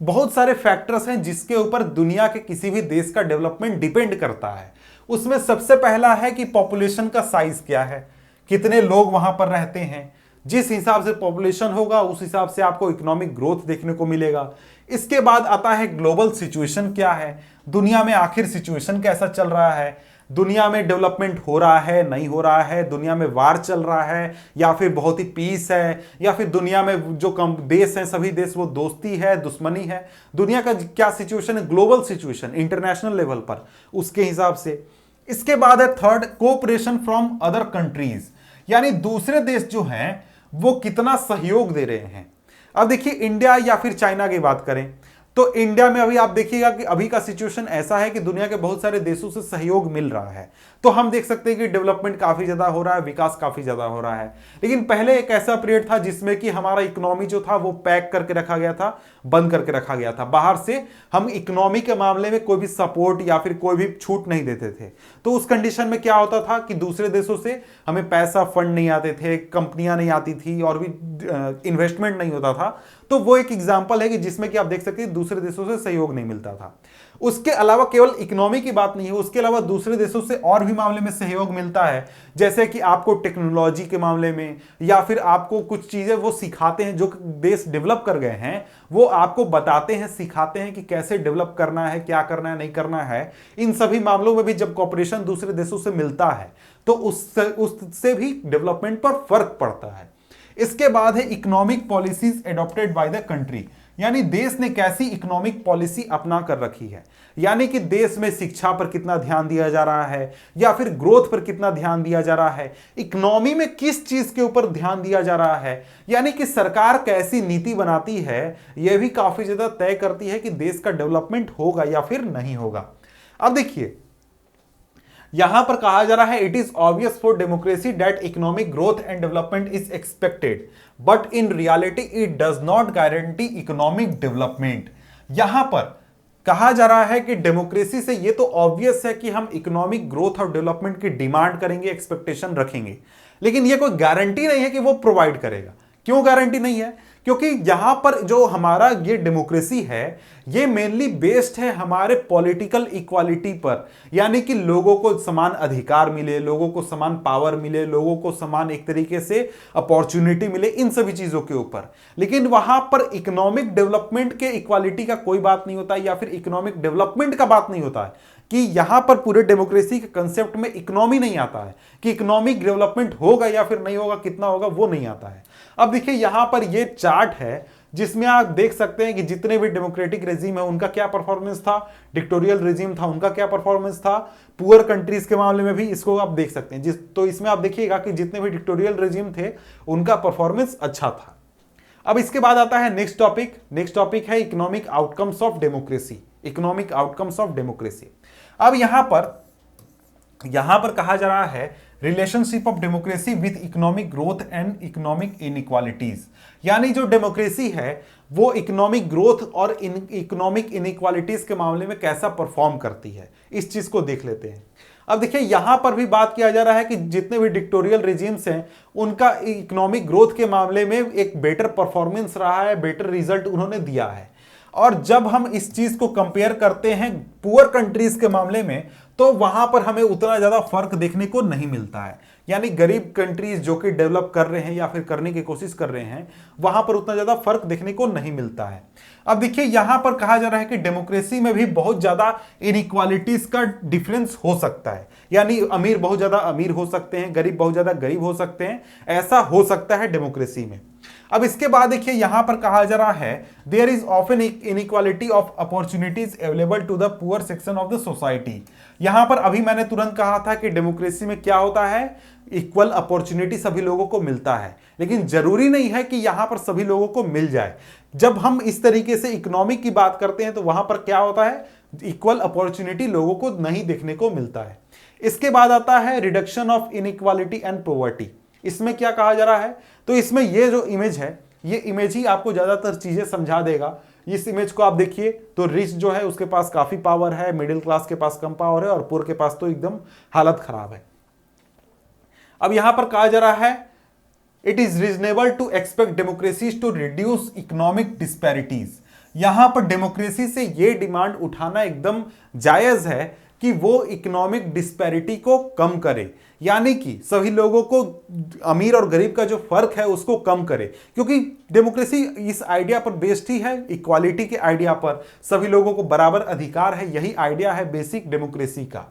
बहुत सारे फैक्टर्स हैं जिसके ऊपर दुनिया के किसी भी देश का डेवलपमेंट डिपेंड करता है। उसमें सबसे पहला है कि पॉपुलेशन का साइज क्या है, कितने लोग वहां पर रहते हैं। जिस हिसाब से पॉपुलेशन होगा उस हिसाब से आपको इकोनॉमिक ग्रोथ देखने को मिलेगा। इसके बाद आता है ग्लोबल सिचुएशन क्या है, दुनिया में आखिर सिचुएशन कैसा चल रहा है, दुनिया में डेवलपमेंट हो रहा है, नहीं हो रहा है, दुनिया में वार चल रहा है या फिर बहुत ही पीस है, या फिर दुनिया में जो कम देश हैं सभी देश वो दोस्ती है, दुश्मनी है, दुनिया का क्या सिचुएशन है, ग्लोबल सिचुएशन इंटरनेशनल लेवल पर, उसके हिसाब से। इसके बाद है third, cooperation from other countries, यानी दूसरे देश जो हैं वो कितना सहयोग दे रहे हैं। अब देखिए इंडिया या फिर चाइना की बात करें तो इंडिया में अभी आप देखिएगा कि अभी का सिचुएशन ऐसा है कि दुनिया के बहुत सारे देशों से सहयोग मिल रहा है, तो हम देख सकते हैं कि डेवलपमेंट काफी ज्यादा हो रहा है, विकास काफी ज्यादा हो रहा है। लेकिन पहले एक ऐसा पीरियड था जिसमें कि हमारा इकोनॉमी जो था वो पैक करके रखा गया था, बंद करके रखा गया था, बाहर से हम इकोनॉमी के मामले में कोई भी सपोर्ट या फिर कोई भी छूट नहीं देते थे। तो उस कंडीशन में क्या होता था कि दूसरे देशों से हमें पैसा, फंड नहीं आते थे, कंपनियां नहीं आती थी और भी इन्वेस्टमेंट नहीं होता था। तो वो एक एग्जांपल है कि जिसमें कि आप देख सकते हैं दूसरे देशों से सहयोग नहीं मिलता था। उसके अलावा केवल इकोनॉमी की बात नहीं है, उसके अलावा दूसरे देशों से और भी मामले में सहयोग मिलता है, जैसे कि आपको टेक्नोलॉजी के मामले में या फिर आपको कुछ चीजें वो सिखाते हैं, जो देश डेवलप कर गए हैं वो आपको बताते हैं, सिखाते हैं कि कैसे डेवलप करना है, क्या करना है, नहीं करना है। इन सभी मामलों में भी जब कॉपरेशन दूसरे देशों से मिलता है तो उससे भी डेवलपमेंट पर फर्क पड़ता है। इसके बाद है economic policies adopted by the country, यानी देश ने कैसी इकोनॉमिक पॉलिसी अपना कर रखी है, यानी कि देश में शिक्षा पर कितना ध्यान दिया जा रहा है या फिर ग्रोथ पर कितना ध्यान दिया जा रहा है, इकोनॉमी में किस चीज के ऊपर ध्यान दिया जा रहा है, यानी कि सरकार कैसी नीति बनाती है, यह भी काफी ज्यादा तय करती है कि देश का डेवलपमेंट होगा या फिर नहीं होगा। अब देखिए यहां पर कहा जा रहा है it is obvious for democracy that economic growth and development is expected but in reality it does not guarantee economic development. यहां पर कहा जा रहा है कि डेमोक्रेसी से ये तो ऑब्वियस है कि हम इकोनॉमिक ग्रोथ और डेवलपमेंट की डिमांड करेंगे, एक्सपेक्टेशन रखेंगे, लेकिन ये कोई गारंटी नहीं है कि वो प्रोवाइड करेगा। क्यों गारंटी नहीं है? क्योंकि यहां पर जो हमारा ये डेमोक्रेसी है ये मेनली बेस्ड है हमारे पॉलिटिकल इक्वालिटी पर, यानी कि लोगों को समान अधिकार मिले, लोगों को समान पावर मिले, लोगों को समान एक तरीके से अपॉर्चुनिटी मिले, इन सभी चीजों के ऊपर। लेकिन वहां पर इकोनॉमिक डेवलपमेंट के इक्वालिटी का कोई बात नहीं होता या फिर इकोनॉमिक डेवलपमेंट का बात नहीं होता है कि यहां पर पूरे डेमोक्रेसी के कंसेप्ट में इकोनॉमी नहीं आता है कि इकोनॉमिक डेवलपमेंट होगा या फिर नहीं होगा, कितना होगा, वो नहीं आता है। अब देखिए यहां पर ये चार्ट है जिसमें आप देख सकते हैं कि जितने भी डेमोक्रेटिक रेजिम है उनका क्या परफॉर्मेंस था, डिक्टेटोरियल रेजिम था उनका क्या परफॉर्मेंस था, पुअर कंट्रीज के मामले में भी इसको आप देख सकते हैं। तो इसमें आप देखिएगा कि जितने भी डिक्टेटोरियल रेजिम थे उनका परफॉर्मेंस अच्छा था। अब इसके बाद आता है नेक्स्ट टॉपिक है economic outcomes of democracy. Economic outcomes of democracy. अब यहां पर कहा जा रहा है relationship of democracy with economic growth and economic inequalities, यानी जो डेमोक्रेसी है वो इकोनॉमिक ग्रोथ और इकोनॉमिक इनइक्वालिटीज के मामले में कैसा परफॉर्म करती है, इस चीज को देख लेते हैं। अब देखिए यहां पर भी बात किया जा रहा है कि जितने भी डिक्टेटोरियल रेजिम्स हैं उनका इकोनॉमिक ग्रोथ के मामले में एक बेटर परफॉर्मेंस रहा है, बेटर रिजल्ट उन्होंने दिया है। और जब हम इस चीज को कंपेयर करते हैं पुअर कंट्रीज के मामले में तो वहां पर हमें उतना ज्यादा फर्क देखने को नहीं मिलता है, यानी गरीब कंट्रीज जो कि डेवलप कर रहे हैं या फिर करने की कोशिश कर रहे हैं वहां पर उतना ज्यादा फर्क देखने को नहीं मिलता है। अब देखिए यहां पर कहा जा रहा है कि डेमोक्रेसी में भी बहुत ज्यादा इनइक्वालिटीज का डिफरेंस हो सकता है, यानी अमीर बहुत ज्यादा अमीर हो सकते हैं, गरीब बहुत ज्यादा गरीब हो सकते हैं, ऐसा हो सकता है डेमोक्रेसी में। अब इसके बाद देखिए यहां पर कहा जा रहा है there is often inequality of opportunities available to the poor section of the society. यहां पर अभी मैंने तुरंत कहा था कि डेमोक्रेसी में क्या होता है, इक्वल अपॉर्चुनिटी सभी लोगों को मिलता है, लेकिन जरूरी नहीं है कि यहां पर सभी लोगों को मिल जाए। जब हम इस तरीके से इकोनॉमिक की बात करते हैं तो वहां पर क्या होता है, इक्वल अपॉर्चुनिटी लोगों को नहीं देखने को मिलता है। इसके बाद आता है reduction of inequality and poverty. इसमें क्या कहा जा रहा है, तो इसमें ये जो इमेज है ये इमेज ही आपको ज्यादातर चीजें समझा देगा। इस इमेज को आप देखिए तो रिच जो है उसके पास काफी पावर है, मिडिल क्लास के पास कम पावर है और पुअर के पास तो एकदम हालत खराब है। अब यहां पर कहा जा रहा है it is reasonable to expect democracies to reduce economic disparities. यहां पर डेमोक्रेसी से यह डिमांड उठाना एकदम जायज है कि वो इकोनॉमिक डिस्पैरिटी को कम करे, यानी कि सभी लोगों को अमीर और गरीब का जो फर्क है उसको कम करे, क्योंकि डेमोक्रेसी इस आइडिया पर बेस्ड ही है, इक्वालिटी के आइडिया पर, सभी लोगों को बराबर अधिकार है, यही आइडिया है बेसिक डेमोक्रेसी का।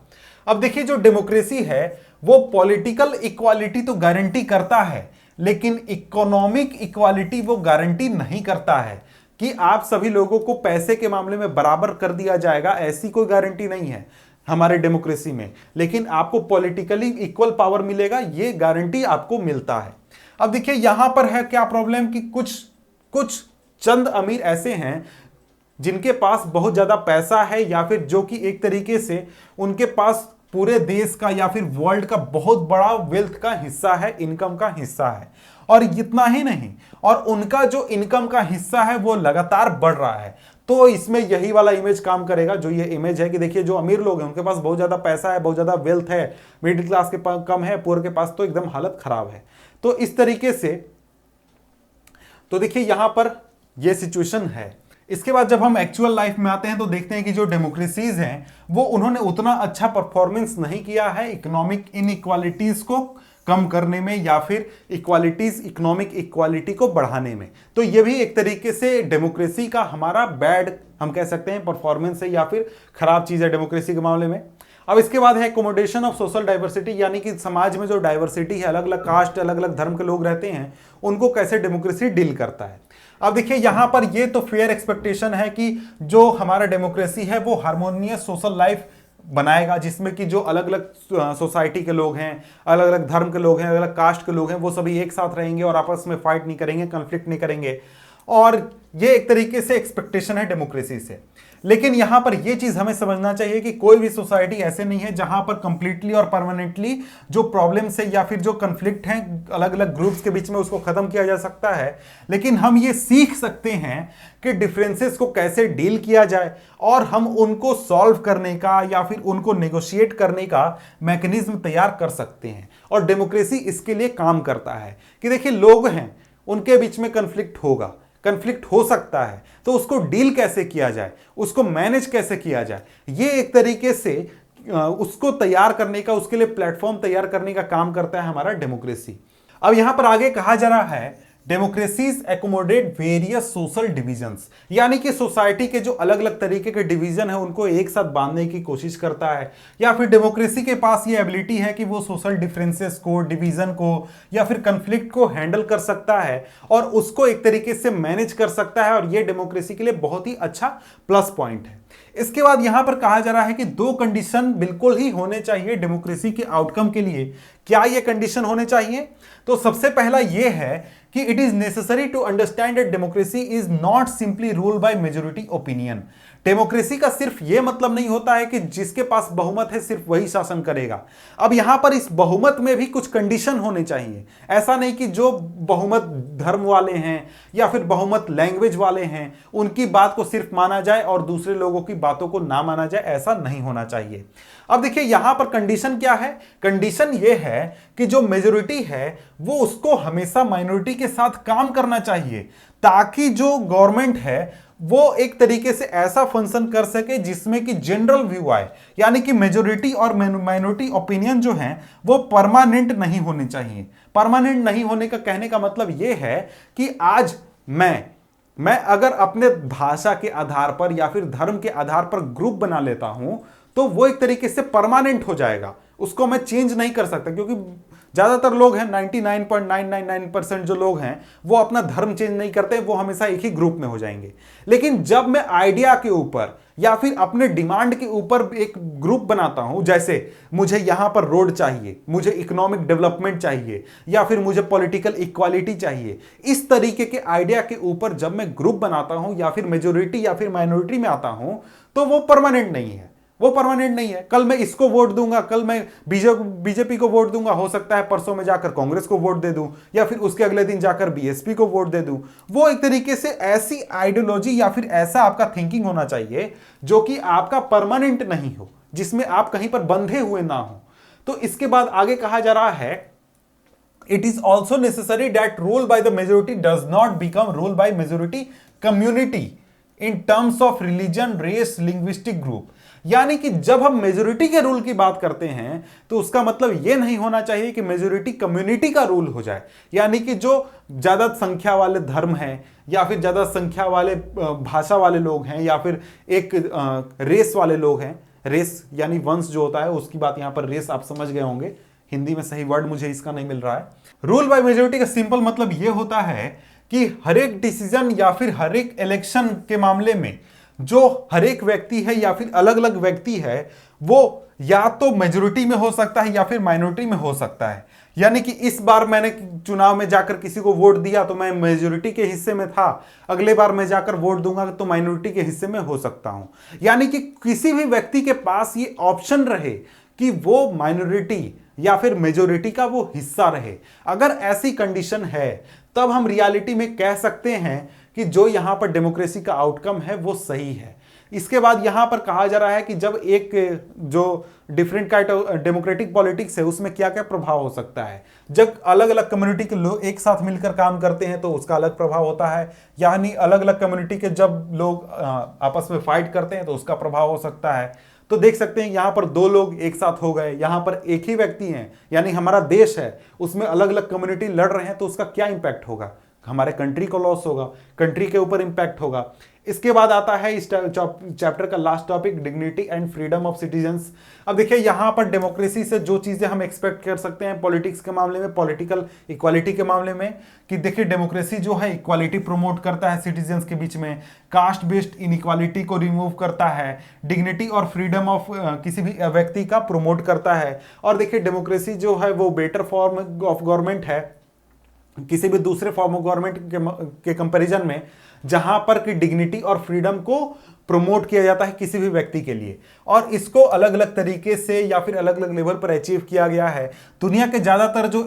अब देखिए जो डेमोक्रेसी है वो पॉलिटिकल इक्वालिटी तो गारंटी करता है, लेकिन इकोनॉमिक इक्वालिटी वो गारंटी नहीं करता है कि आप सभी लोगों को पैसे के मामले में बराबर कर दिया जाएगा, ऐसी कोई गारंटी नहीं है हमारे डेमोक्रेसी में, लेकिन आपको पॉलिटिकली इक्वल पावर मिलेगा, ये गारंटी आपको मिलता है। अब देखिए यहां पर है क्या प्रॉब्लम कि कुछ चंद अमीर ऐसे हैं जिनके पास बहुत ज्यादा पैसा है या फिर जो कि एक तरीके से उनके पास पूरे देश का या फिर वर्ल्ड का बहुत बड़ा वेल्थ का हिस्सा है, इनकम का हिस्सा है, और इतना ही नहीं, और उनका जो इनकम का हिस्सा है वो लगातार बढ़ रहा है। तो इसमें यही वाला इमेज काम करेगा जो ये इमेज है कि देखिए जो अमीर लोग हैं उनके पास बहुत ज्यादा पैसा है, बहुत ज्यादा वेल्थ है, मिडिल क्लास के पास कम है, पुअर के पास तो एकदम हालत खराब है। तो इस तरीके से तो देखिए यहां पर ये सिचुएशन है। इसके बाद जब हम एक्चुअल लाइफ में आते हैं तो देखते हैं कि जो डेमोक्रेसीज हैं वो उन्होंने उतना अच्छा परफॉर्मेंस नहीं किया है इकोनॉमिक इनइक्वालिटीज को कम करने में या फिर इक्वालिटीज इकोनॉमिक इक्वालिटी को बढ़ाने में। तो ये भी एक तरीके से डेमोक्रेसी का हमारा बैड हम कह सकते हैं परफॉर्मेंस है या फिर खराब चीज है डेमोक्रेसी के मामले में। अब इसके बाद है एकोमोडेशन ऑफ सोशल डाइवर्सिटी, यानी कि समाज में जो डाइवर्सिटी है, अलग अलग कास्ट अलग अलग धर्म के लोग रहते हैं, उनको कैसे डेमोक्रेसी डील करता है। अब देखिए यहां पर ये तो फेयर एक्सपेक्टेशन है कि जो हमारा डेमोक्रेसी है वो हार्मोनियस सोशल लाइफ बनाएगा, जिसमें कि जो अलग अलग सोसाइटी के लोग हैं, अलग अलग धर्म के लोग हैं, अलग अलग कास्ट के लोग हैं, वो सभी एक साथ रहेंगे और आपस में फाइट नहीं करेंगे, कन्फ्लिक्ट नहीं करेंगे। और ये एक तरीके से एक्सपेक्टेशन है डेमोक्रेसी से। लेकिन यहां पर यह चीज हमें समझना चाहिए कि कोई भी सोसाइटी ऐसे नहीं है जहां पर कंप्लीटली और परमानेंटली जो प्रॉब्लम्स है या फिर जो कंफ्लिक्ट हैं अलग अलग ग्रुप्स के बीच में उसको खत्म किया जा सकता है। लेकिन हम ये सीख सकते हैं कि डिफरेंसेस को कैसे डील किया जाए और हम उनको सॉल्व करने का या फिर उनको नेगोशिएट करने का मैकेनिज्म तैयार कर सकते हैं। और डेमोक्रेसी इसके लिए काम करता है कि देखिए लोग हैं, उनके बीच में कंफ्लिक्ट होगा, कंफ्लिक्ट हो सकता है, तो उसको डील कैसे किया जाए, उसको मैनेज कैसे किया जाए, ये एक तरीके से उसको तैयार करने का, उसके लिए प्लेटफॉर्म तैयार करने का काम करता है हमारा डेमोक्रेसी। अब यहां पर आगे कहा जा रहा है democracies accommodate various social divisions, यानी कि सोसाइटी के जो अलग अलग तरीके के डिवीजन है उनको एक साथ बांधने की कोशिश करता है, या फिर डेमोक्रेसी के पास ये एबिलिटी है कि वो सोशल डिफरेंसेस को, डिवीजन को या फिर कंफ्लिक्ट को हैंडल कर सकता है और उसको एक तरीके से मैनेज कर सकता है। और ये डेमोक्रेसी के लिए बहुत ही अच्छा प्लस पॉइंट है। इसके बाद यहां पर कहा जा रहा है कि दो कंडीशन बिल्कुल ही होने चाहिए डेमोक्रेसी के आउटकम के लिए। क्या ये कंडीशन होने चाहिए? तो सबसे पहला यह है कि it is necessary to understand that democracy is not simply rule by majority opinion. Democracy का सिर्फ यह मतलब नहीं होता है कि जिसके पास बहुमत है सिर्फ वही शासन करेगा। अब यहां पर इस बहुमत में भी कुछ कंडीशन होने चाहिए। ऐसा नहीं कि जो बहुमत धर्म वाले हैं या फिर बहुमत लैंग्वेज वाले हैं उनकी बात को सिर्फ माना जाए और दूसरे लोगों की बातों को ना माना जाए, ऐसा नहीं होना चाहिए। अब देखिए यहां पर कंडीशन क्या है? कंडीशन यह है कि जो मेजॉरिटी है वो उसको हमेशा माइनॉरिटी के साथ काम करना चाहिए, ताकि जो गवर्नमेंट है वो एक तरीके से ऐसा फंक्शन कर सके जिसमें कि जनरल व्यू आए। यानी कि मेजॉरिटी और माइनॉरिटी ओपिनियन जो हैं वो परमानेंट नहीं होने चाहिए। परमानेंट नहीं होने का कहने का मतलब यह है कि आज मैं अगर अपने भाषा के आधार पर या फिर धर्म के आधार पर ग्रुप बना लेता हूं तो वो एक तरीके से परमानेंट हो जाएगा, उसको मैं चेंज नहीं कर सकता। क्योंकि ज्यादातर लोग हैं, 99.999% जो लोग हैं वो अपना धर्म चेंज नहीं करते, वो हमेशा एक ही ग्रुप में हो जाएंगे। लेकिन जब मैं आइडिया के ऊपर या फिर अपने डिमांड के ऊपर एक ग्रुप बनाता हूं, जैसे मुझे यहां पर रोड चाहिए, मुझे इकोनॉमिक डेवलपमेंट चाहिए या फिर मुझे पॉलिटिकल इक्वालिटी चाहिए, इस तरीके के आइडिया के ऊपर जब मैं ग्रुप बनाता हूं या फिर मेजोरिटी या फिर माइनॉरिटी में आता हूं तो वो परमानेंट नहीं है। वो परमानेंट नहीं है। कल मैं इसको वोट दूंगा, कल मैं बीजेपी को वोट दूंगा, हो सकता है परसों में जाकर कांग्रेस को वोट दे दूं या फिर उसके अगले दिन जाकर बीएसपी को वोट दे दूं। वो एक तरीके से ऐसी आइडियोलॉजी या फिर ऐसा आपका थिंकिंग होना चाहिए जो कि आपका परमानेंट नहीं हो, जिसमें आप कहीं पर बंधे हुए ना हो। तो इसके बाद आगे कहा जा रहा है it is also necessary that rule by the majority does not become rule by majority community in terms of religion, race, linguistic group. यानी कि जब हम मेजोरिटी के रूल की बात करते हैं तो उसका मतलब यह नहीं होना चाहिए कि मेजोरिटी कम्युनिटी का रूल हो जाए। यानी कि जो ज्यादा संख्या वाले धर्म हैं या फिर ज्यादा संख्या वाले भाषा वाले लोग हैं या फिर एक रेस वाले लोग हैं, रेस यानी वंश जो होता है उसकी बात यहां पर रेस आप समझ गए होंगे, हिंदी में सही वर्ड मुझे इसका नहीं मिल रहा है। रूल बाय मेजोरिटी का सिंपल मतलब यह होता है कि हर एक डिसीजन या फिर हर एक इलेक्शन के मामले में जो हर एक व्यक्ति है या फिर अलग अलग व्यक्ति है वो या तो मेजोरिटी में हो सकता है या फिर माइनॉरिटी में हो सकता है। यानी कि इस बार मैंने चुनाव में जाकर किसी को वोट दिया तो मैं मेजोरिटी के हिस्से में था, अगले बार मैं जाकर वोट दूंगा तो माइनॉरिटी के हिस्से में हो सकता हूं। यानी कि किसी भी व्यक्ति के पास ये ऑप्शन रहे कि वो माइनॉरिटी या फिर मेजोरिटी का वो हिस्सा रहे। अगर ऐसी कंडीशन है तब हम रियलिटी में कह सकते हैं कि जो यहां पर डेमोक्रेसी का आउटकम है वो सही है। इसके बाद यहां पर कहा जा रहा है कि जब एक जो different kind of democratic politics है उसमें क्या क्या प्रभाव हो सकता है। जब अलग अलग कम्युनिटी के लोग एक साथ मिलकर काम करते हैं तो उसका अलग प्रभाव होता है, यानी अलग अलग कम्युनिटी के जब लोग आपस में फाइट करते हैं तो उसका प्रभाव हो सकता है। तो देख सकते हैं यहां पर दो लोग एक साथ हो गए, यहां पर एक ही व्यक्ति हैं, यानी हमारा देश है उसमें अलग अलग कम्युनिटी लड़ रहे हैं तो उसका क्या इंपैक्ट होगा। हमारे कंट्री को लॉस होगा, कंट्री के ऊपर इंपैक्ट होगा। इसके बाद आता है इस चैप्टर का last topic, dignity and freedom of citizens. अब देखिए यहां पर डेमोक्रेसी से जो चीजें हम एक्सपेक्ट कर सकते हैं पॉलिटिक्स के मामले में, पॉलिटिकल इक्वालिटी के मामले में, कि देखिए डेमोक्रेसी जो है इक्वालिटी प्रमोट करता है सिटीजन्स के बीच में, कास्ट बेस्ड इनइक्वालिटी को रिमूव करता है, डिग्निटी और फ्रीडम ऑफ किसी भी व्यक्ति का प्रमोट करता है। और देखिए डेमोक्रेसी जो है वो बेटर फॉर्म ऑफ गवर्नमेंट है किसी भी दूसरे फॉर्म ऑफ गवर्नमेंट के कंपैरिजन में, जहां पर कि डिग्निटी और फ्रीडम को प्रमोट किया जाता है किसी भी व्यक्ति के लिए, और इसको अलग अलग तरीके से या फिर अलग अलग लेवल पर अचीव किया गया है। दुनिया के ज्यादातर जो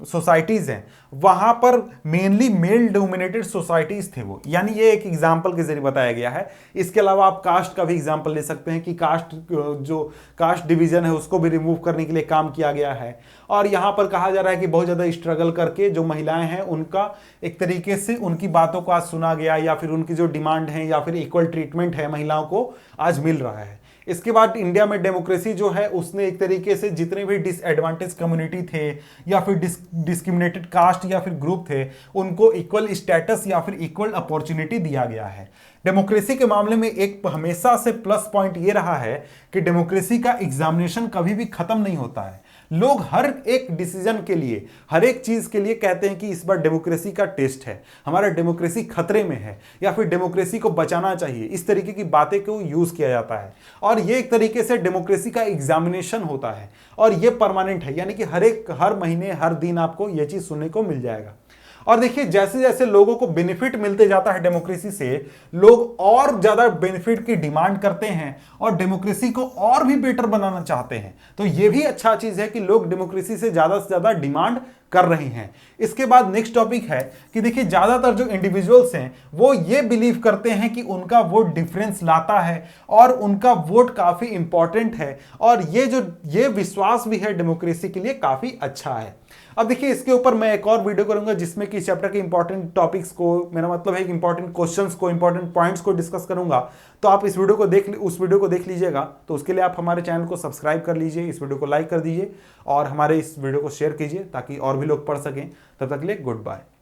सोसाइटीज हैं वहां पर मेनली मेल डोमिनेटेड सोसाइटीज थे वो, यानी ये एक एग्जांपल के जरिए बताया गया है। इसके अलावा आप कास्ट का भी एग्जांपल ले सकते हैं कि कास्ट डिवीजन है उसको भी रिमूव करने के लिए काम किया गया है। और यहां पर कहा जा रहा है कि बहुत ज्यादा स्ट्रगल करके जो महिलाएं हैं उनका एक तरीके से उनकी बातों को आज सुना गया, या फिर उनकी जो डिमांड है या फिर इक्वल ट्रीटमेंट है महिलाओं को आज मिल रहा है। इसके बाद इंडिया में डेमोक्रेसी जो है उसने एक तरीके से जितने भी डिसएडवांटेज कम्युनिटी थे या फिर डिस्क्रिमिनेटेड कास्ट या फिर ग्रुप थे उनको इक्वल स्टेटस या फिर इक्वल अपॉर्चुनिटी दिया गया है। डेमोक्रेसी के मामले में एक हमेशा से प्लस पॉइंट ये रहा है कि डेमोक्रेसी का एग्जामिनेशन कभी भी खत्म नहीं होता है। लोग हर एक डिसीजन के लिए, हर एक चीज के लिए कहते हैं कि इस बार डेमोक्रेसी का टेस्ट है, हमारा डेमोक्रेसी खतरे में है, या फिर डेमोक्रेसी को बचाना चाहिए। इस तरीके की बातें को यूज किया जाता है, और ये एक तरीके से डेमोक्रेसी का एग्जामिनेशन होता है, और ये परमानेंट है, यानी कि हर महीने हर दिन आपको यह चीज सुनने को मिल जाएगा। और देखिए जैसे जैसे लोगों को बेनिफिट मिलते जाता है डेमोक्रेसी से, लोग और ज्यादा बेनिफिट की डिमांड करते हैं और डेमोक्रेसी को और भी बेटर बनाना चाहते हैं। तो यह भी अच्छा चीज है कि लोग डेमोक्रेसी से ज्यादा डिमांड कर रहे हैं। इसके बाद नेक्स्ट टॉपिक है कि देखिए ज्यादातर जो इंडिविजुअल्स हैं वो ये बिलीव करते हैं कि उनका वोट डिफरेंस लाता है और उनका वोट काफी इंपॉर्टेंट है, और ये विश्वास भी है डेमोक्रेसी के लिए काफी अच्छा है। अब देखिए इसके ऊपर मैं एक और वीडियो करूंगा जिसमें कि चैप्टर के इंपॉर्टेंट टॉपिक्स को, मेरा मतलब है इंपॉर्टेंट क्वेश्चंस को, इंपॉर्टेंट पॉइंट्स को डिस्कस करूंगा। तो आप उस वीडियो को देख लीजिएगा। तो उसके लिए आप हमारे चैनल को सब्सक्राइब कर लीजिए, इस वीडियो को लाइक कर दीजिए और हमारे इस वीडियो को शेयर कीजिए ताकि और भी लोग पढ़ सकें। तब तक के लिए गुड बाय।